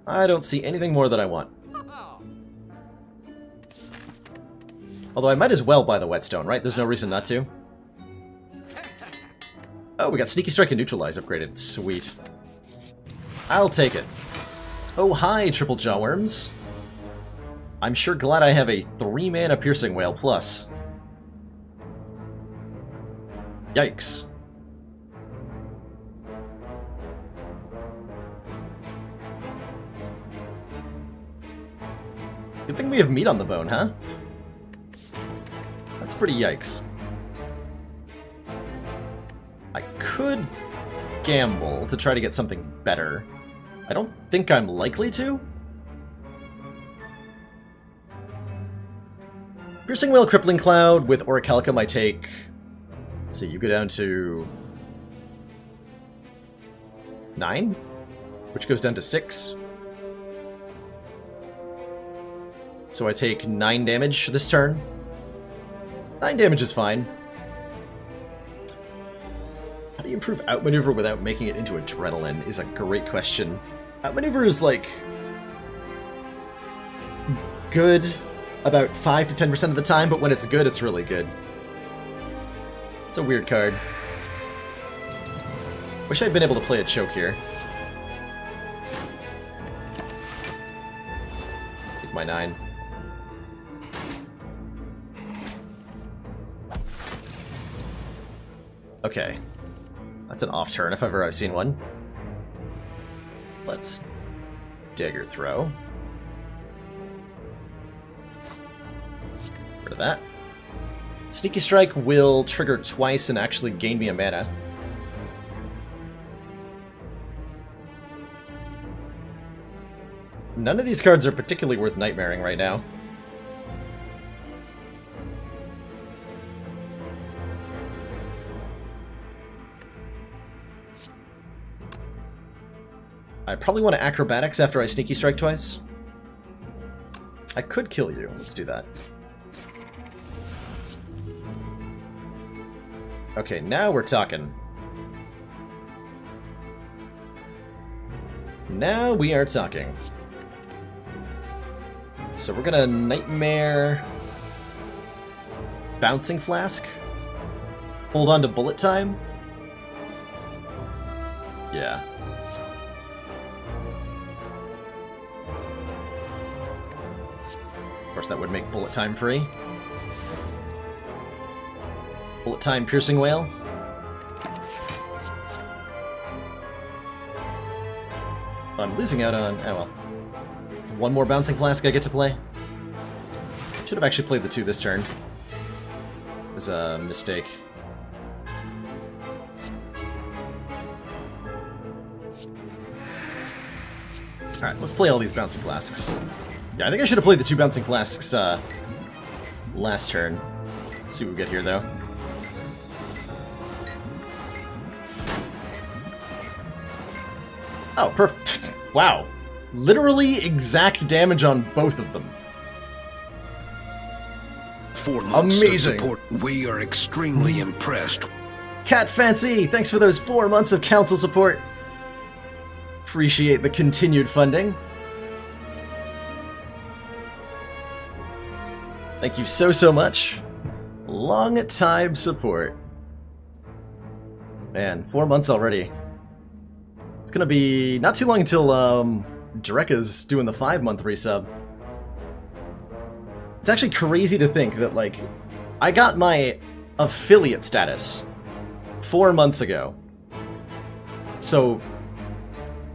I don't see anything more that I want. Although I might as well buy the Whetstone, right? There's no reason not to. Oh, we got Sneaky Strike and Neutralize upgraded. Sweet. I'll take it. Oh, hi, Triple Jawworms. I'm sure glad I have a 3-mana Piercing Wail plus. Yikes. Good thing we have meat on the bone, huh? That's pretty yikes. I could gamble to try to get something better. I don't think I'm likely to. Piercing Wail, Crippling Cloud with Orichalcum I take... Let's see, you go down to... 9? Which goes down to 6. So I take 9 damage this turn. 9 damage is fine. How do you improve Outmaneuver without making it into Adrenaline is a great question. Outmaneuver is, like... good about 5 to 10% of the time, but when it's good, it's really good. It's a weird card. Wish I'd been able to play a choke here. Take my 9. Okay. That's an off turn if ever I've seen one. Let's Dagger Throw. Rid of that. Sneaky Strike will trigger twice and actually gain me a mana. None of these cards are particularly worth nightmaring right now. I probably want to Acrobatics after I Sneaky Strike twice. I could kill you. Let's do that. Okay, now we're talking. Now we are talking. So we're gonna Nightmare... Bouncing Flask? Hold on to bullet time? Yeah. Of course, that would make bullet time free. Bullet time piercing whale. I'm losing out on... oh well. One more bouncing flask I get to play. Should have actually played the 2 this turn. It was a mistake. Alright, let's play all these bouncing flasks. Yeah, I think I should have played the 2 bouncing flasks last turn. Let's see what we get here, though. Oh, perfect. Wow. Literally exact damage on both of them. 4 months Amazing. of support. We are extremely impressed. Cat Fancy, thanks for those 4 months of council support. Appreciate the continued funding. Thank you so much. Long time support. Man, 4 months already. It's gonna be not too long until Dreka's doing the 5-month resub. It's actually crazy to think that, like, I got my affiliate status 4 months ago. So,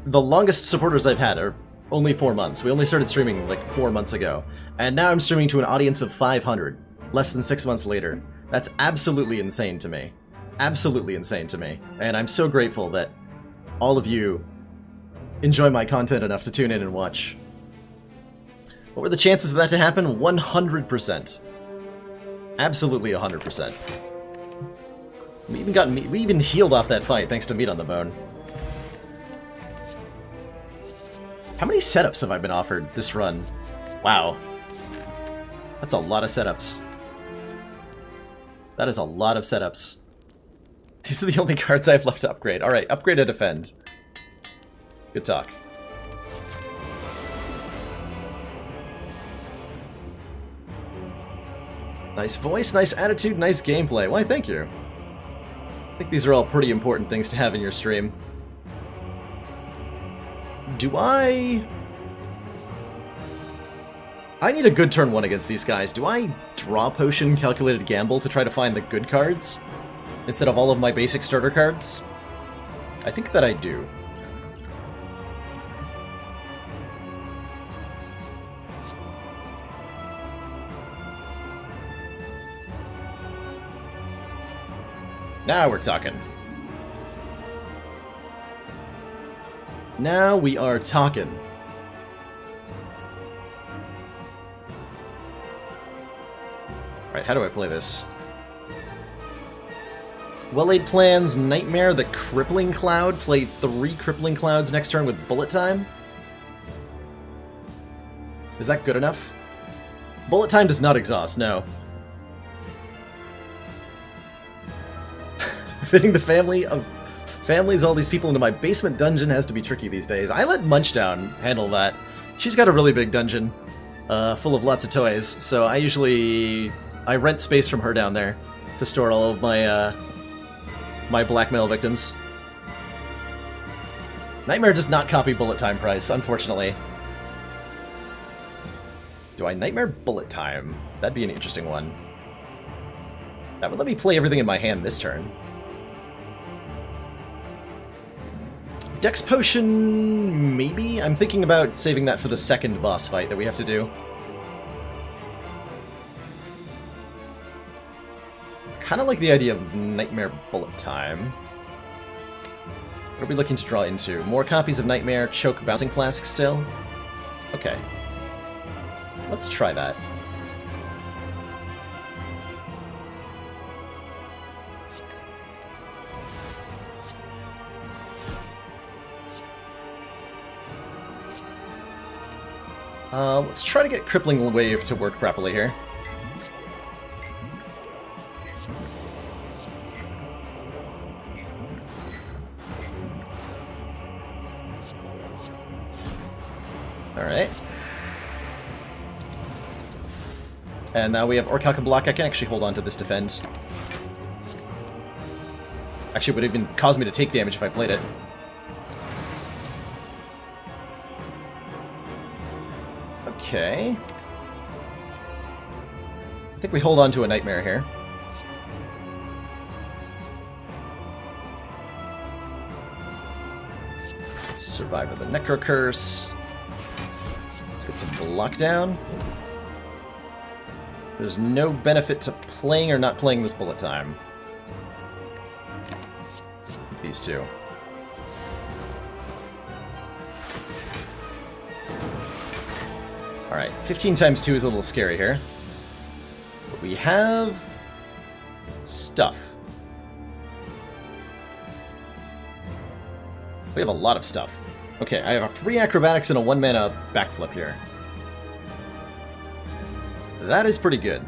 the longest supporters I've had are only 4 months. We only started streaming, like, 4 months ago. And now I'm streaming to an audience of 500, less than 6 months later. That's absolutely insane to me. Absolutely insane to me. And I'm so grateful that all of you enjoy my content enough to tune in and watch. What were the chances of that to happen? 100%. Absolutely 100%. We even healed off that fight thanks to Meat on the Bone. How many setups have I been offered this run? Wow. That's a lot of setups. That is a lot of setups. These are the only cards I have left to upgrade. Alright, upgrade and defend. Good talk. Nice voice, nice attitude, nice gameplay. Why, thank you. I think these are all pretty important things to have in your stream. Do I need a good turn 1 against these guys. Do I draw potion calculated gamble to try to find the good cards instead of all of my basic starter cards? I think that I do. Now we're talking. Now we are talking. Alright, how do I play this? Well-laid plans, Nightmare, the Crippling Cloud. Play 3 Crippling Clouds next turn with bullet time. Is that good enough? Bullet time does not exhaust, no. Fitting the families, all these people into my basement dungeon has to be tricky these days. I let Munchdown handle that. She's got a really big dungeon, full of lots of toys, so I rent space from her down there to store all of my my blackmail victims. Nightmare does not copy bullet time price, unfortunately. Do I Nightmare bullet time? That'd be an interesting one. That would let me play everything in my hand this turn. Dex Potion, maybe? I'm thinking about saving that for the second boss fight that we have to do. Kind of like the idea of Nightmare Bullet Time. What are we looking to draw into? More copies of Nightmare, Choke Bouncing Flask still? Okay. Let's try that. Let's try to get Crippling Wave to work properly here. Alright. And now we have Orcalca block. I can actually hold on to this defend. Actually, it would even cause me to take damage if I played it. Okay. I think we hold on to a Nightmare here. Survivor the Necro Curse. Let's get some block down. There's no benefit to playing or not playing this bullet time. These two. Alright, 15 times 2 is a little scary here. But we have stuff. We have a lot of stuff. Okay, I have a free acrobatics and a 1-mana backflip here. That is pretty good.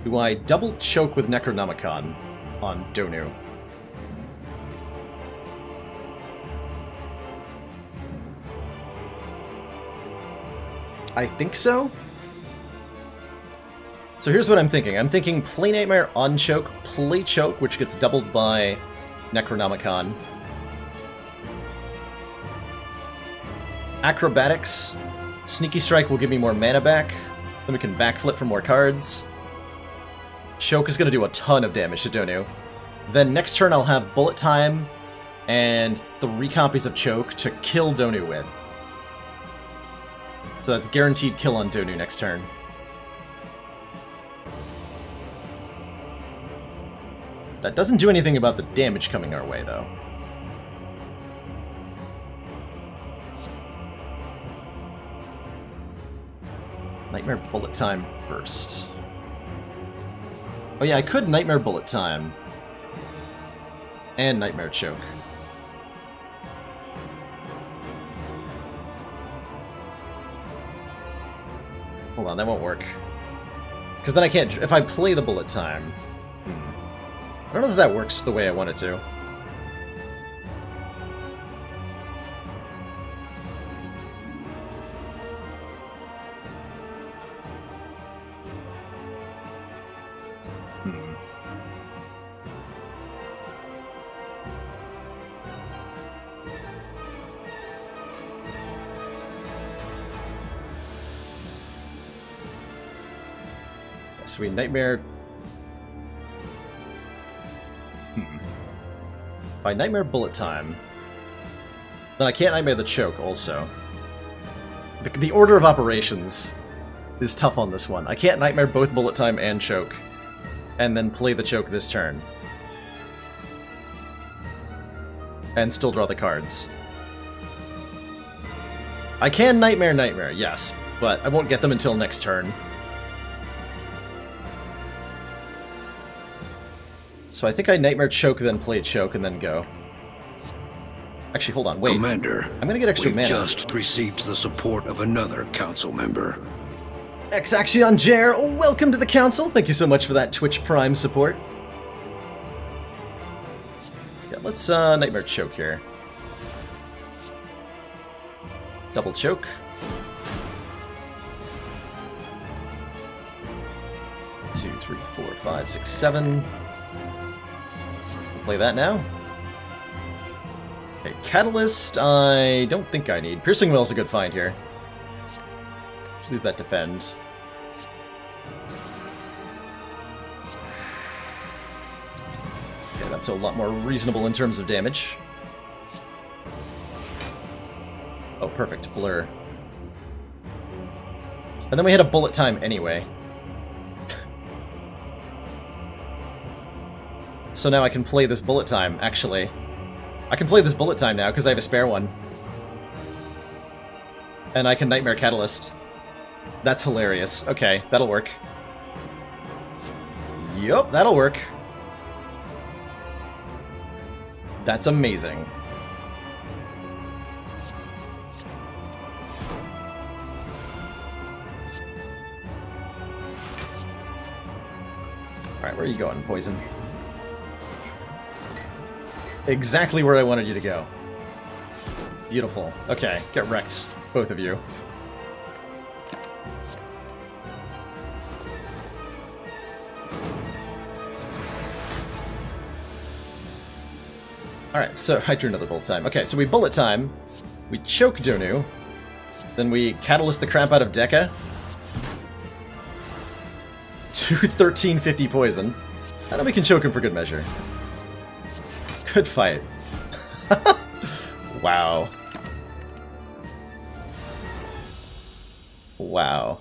Do I double choke with Necronomicon on Donu? I think so. So here's what I'm thinking. I'm thinking play Nightmare on choke, play choke, which gets doubled by Necronomicon. Acrobatics. Sneaky Strike will give me more mana back. Then we can backflip for more cards. Choke is going to do a ton of damage to Donu. Then next turn I'll have Bullet Time and 3 copies of Choke to kill Donu with. So that's guaranteed kill on Donu next turn. That doesn't do anything about the damage coming our way, though. Nightmare Bullet Time first. Oh yeah, I could Nightmare Bullet Time. And Nightmare Choke. Hold on, that won't work. Because then I can't... If I play the Bullet Time... I don't know if that works the way I want it to. Sweet Nightmare. By Nightmare Bullet Time. Then I can't Nightmare the Choke also. The order of operations is tough on this one. I can't Nightmare both Bullet Time and Choke. And then play the Choke this turn. And still draw the cards. I can Nightmare, yes, but I won't get them until next turn. So I think I Nightmare Choke, then play Choke, and then go. Actually, hold on, wait. Commander, I'm gonna get extra we've mana. just received the support of another council member. X-Axion Jer, welcome to the council. Thank you so much for that Twitch Prime support. Yeah, let's Nightmare Choke here. Double Choke. Two, three, 4, 5, 6, 7. Play that now. Okay, Catalyst, I don't think I need. Piercing Will's a good find here. Let's lose that defend. Okay, that's a lot more reasonable in terms of damage. Oh, perfect. Blur. And then we had a Bullet Time anyway. So now I can play this Bullet Time, actually. I can play this Bullet Time now, because I have a spare one. And I can Nightmare Catalyst. That's hilarious. Okay, that'll work. Yup, that'll work. That's amazing. Alright, where are you going, Poison? Exactly where I wanted you to go. Beautiful. Okay, get wrecked, both of you. Alright, so I drew another bullet time. Okay, so we bullet time, we choke Donu, then we catalyst the crap out of Dekka. 1350 poison. And then we can choke him for good measure. Good fight. Wow. Wow.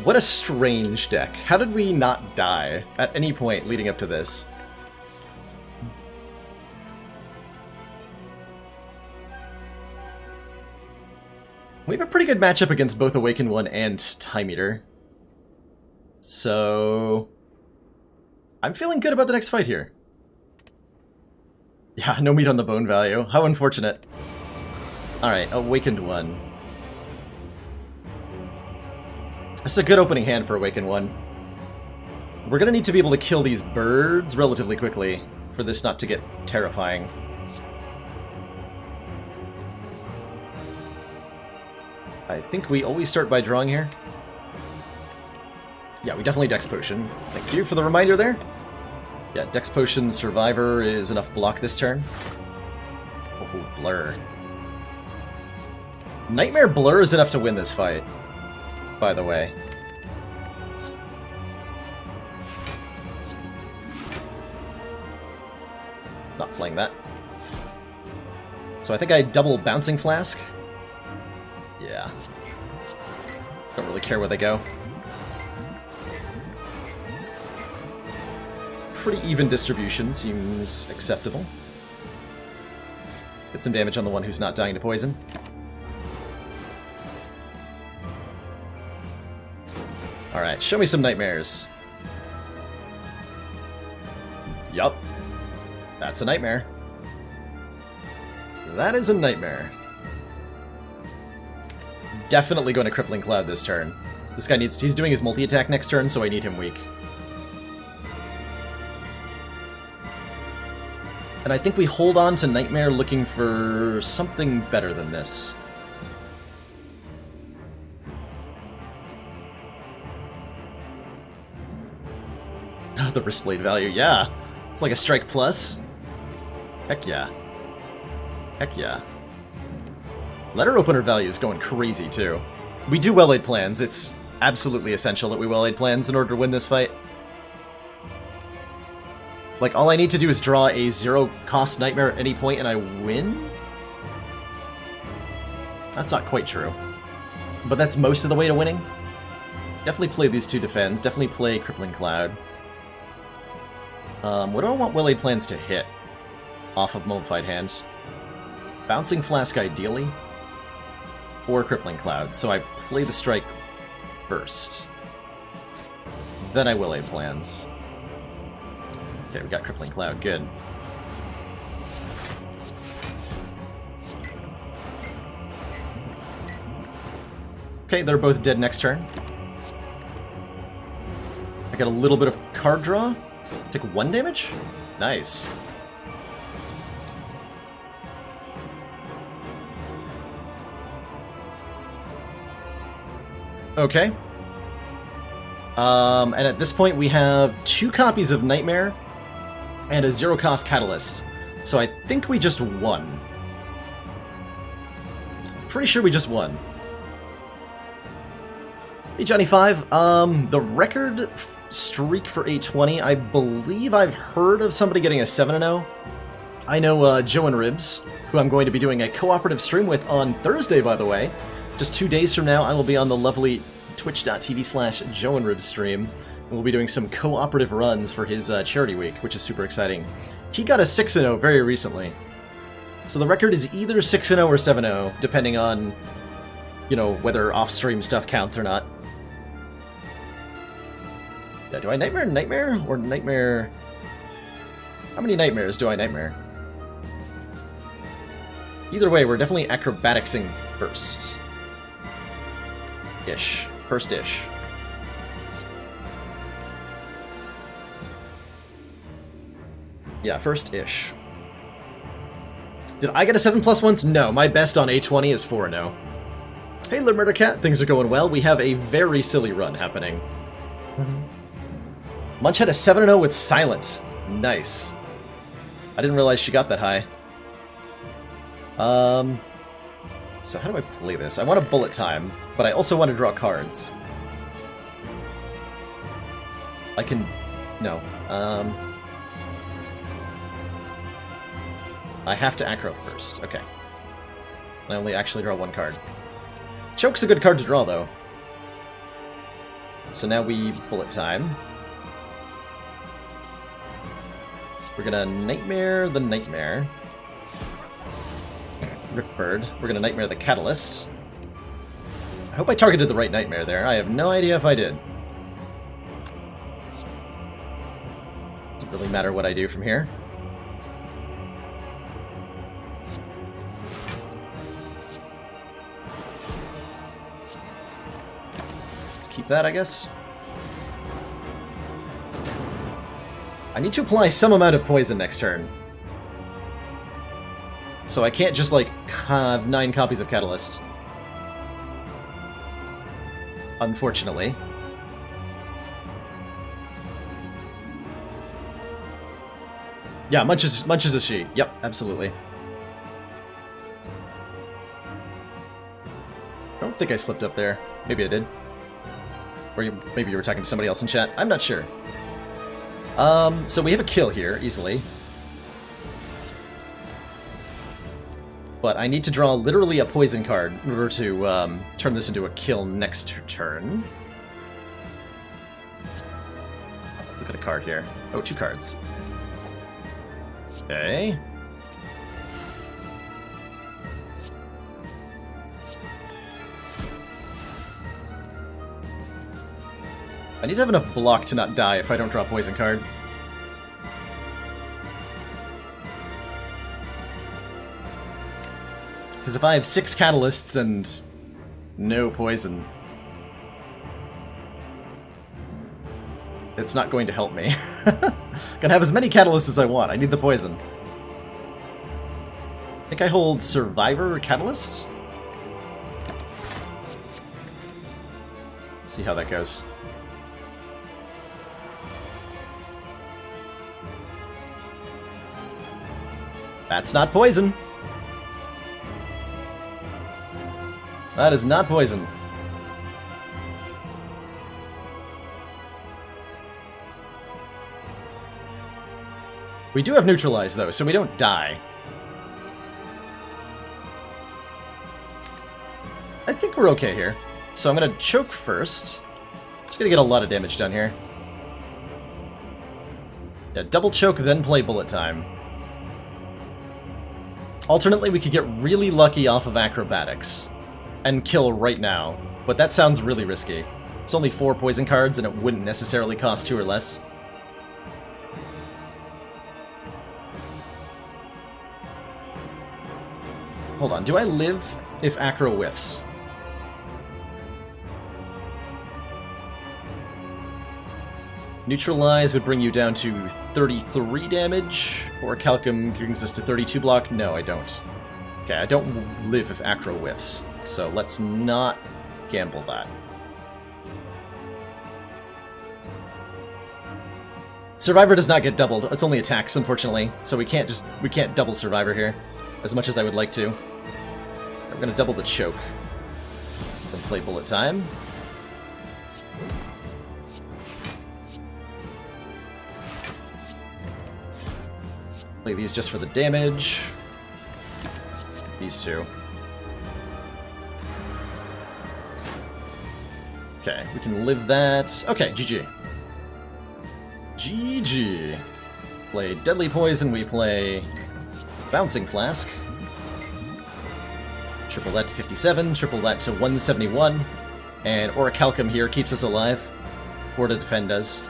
What a strange deck. How did we not die at any point leading up to this? We have a pretty good matchup against both Awakened One and Time Eater. So I'm feeling good about the next fight here. Yeah, no meat on the bone value. How unfortunate. Alright, Awakened One. That's a good opening hand for Awakened One. We're gonna need to be able to kill these birds relatively quickly for this not to get terrifying. I think we always start by drawing here. Yeah, we definitely Dex Potion. Thank you for the reminder there. Yeah, Dex Potion Survivor is enough block this turn. Oh, Blur. Nightmare Blur is enough to win this fight, by the way. Not playing that. So I think I double Bouncing Flask. Yeah. Don't really care where they go. Pretty even distribution seems acceptable. Get some damage on the one who's not dying to poison. Alright, show me some nightmares. Yup. That's a nightmare. That is a nightmare. Definitely going to Crippling Cloud this turn. This guy needs... he's doing his multi-attack next turn, so I need him weak. And I think we hold on to Nightmare looking for something better than this. The Wristblade value, yeah! It's like a Strike Plus. Heck yeah. Heck yeah. Letter Opener value is going crazy, too. We do Well-Laid Plans. It's absolutely essential that we Well-Laid Plans in order to win this fight. Like, all I need to do is draw a 0-cost Nightmare at any point and I win? That's not quite true. But that's most of the way to winning. Definitely play these two defends. Definitely play Crippling Cloud. What do I want Well-Laid Plans to hit off of Mummified Hand? Bouncing Flask, ideally. Or Crippling Cloud. So I play the strike first. Then I Well-Laid Plans. Okay, we got Crippling Cloud. Good. Okay, they're both dead next turn. I got a little bit of card draw. Take 1 damage? Nice. Okay. And at this point we have 2 copies of Nightmare and a 0-cost Catalyst. So I think we just won. Pretty sure we just won. Hey Johnny 5, the record streak for A20, I believe I've heard of somebody getting a 7-0. I know Joe and Ribs, who I'm going to be doing a cooperative stream with on Thursday, by the way. Just 2 days from now, I will be on the lovely twitch.tv/Joe and Ribs stream, and we'll be doing some cooperative runs for his charity week, which is super exciting. He got a 6-0 very recently. So the record is either 6-0 or 7-0, depending on, you know, whether off-stream stuff counts or not. Yeah, do I Nightmare, or Nightmare... How many Nightmares do I Nightmare? Either way, we're definitely Acrobaticsing first. Ish. First-ish. Yeah, first-ish. Did I get a 7+ once? No, my best on A20 is 4-0. Hey, Murder Cat, things are going well. We have a very silly run happening. Munch had a 7-0 with Silence. Nice. I didn't realize she got that high. So how do I play this? I want a bullet time, but I also want to draw cards. I can... No. I have to acro first. Okay. I only actually draw one card. Choke's a good card to draw, though. So now we bullet time. We're gonna Nightmare the Nightmare. Ripbird. We're gonna Nightmare the Catalyst. I hope I targeted the right Nightmare there. I have no idea if I did. Doesn't really matter what I do from here. Let's keep that, I guess. I need to apply some amount of poison next turn. So I can't just, like, have 9 copies of Catalyst. Unfortunately. Yeah, Munch is a she. Yep, absolutely. I don't think I slipped up there. Maybe I did. Or maybe you were talking to somebody else in chat. I'm not sure. So we have a kill here, easily. But I need to draw literally a poison card in order to turn this into a kill next turn. Look at a card here. Oh, 2 cards. Okay. I need to have enough block to not die if I don't draw a poison card. Because if I have 6 catalysts and no poison, it's not going to help me. Can have as many catalysts as I want. I need the poison. I think I hold Survivor Catalyst? Let's see how that goes. That's not poison. That is not poison. We do have neutralize, though, so we don't die. I think we're okay here. So I'm gonna choke first. Just gonna get a lot of damage done here. Yeah, double choke, then play bullet time. Alternately, we could get really lucky off of acrobatics and kill right now, but that sounds really risky. It's only 4 poison cards, and it wouldn't necessarily cost 2 or less. Hold on, do I live if acro whiffs? Neutralize would bring you down to 33 damage, or Calcum brings us to 32 block. No, I don't. Okay, I don't live if acro whiffs, so let's not gamble that. Survivor does not get doubled. It's only attacks, unfortunately, so we can't double Survivor here, as much as I would like to. We're gonna double the choke. Then play bullet time. Play these just for the damage. These 2. Okay, we can live that. Okay, GG. GG. Play Deadly Poison, we play Bouncing Flask. Triple that to 57, triple that to 171. And Orichalcum here keeps us alive. Or to defend us.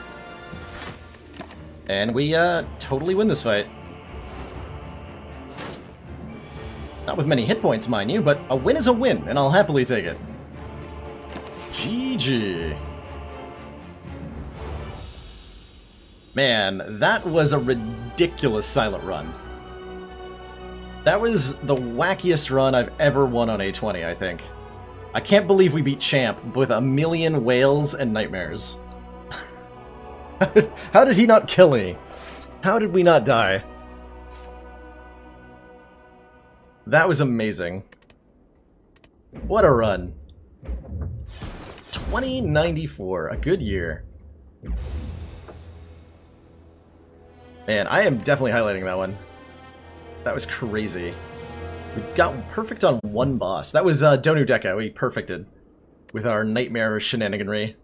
And we totally win this fight. Not with many hit points, mind you, but a win is a win, and I'll happily take it. GG. Man, that was a ridiculous silent run. That was the wackiest run I've ever won on A20, I think. I can't believe we beat Champ with 1,000,000 whales and nightmares. How did he not kill me? How did we not die? That was amazing. What a run. 2094, a good year. Man, I am definitely highlighting that one. That was crazy. We got perfect on one boss. That was Donu Deka. We perfected with our nightmare shenaniganry.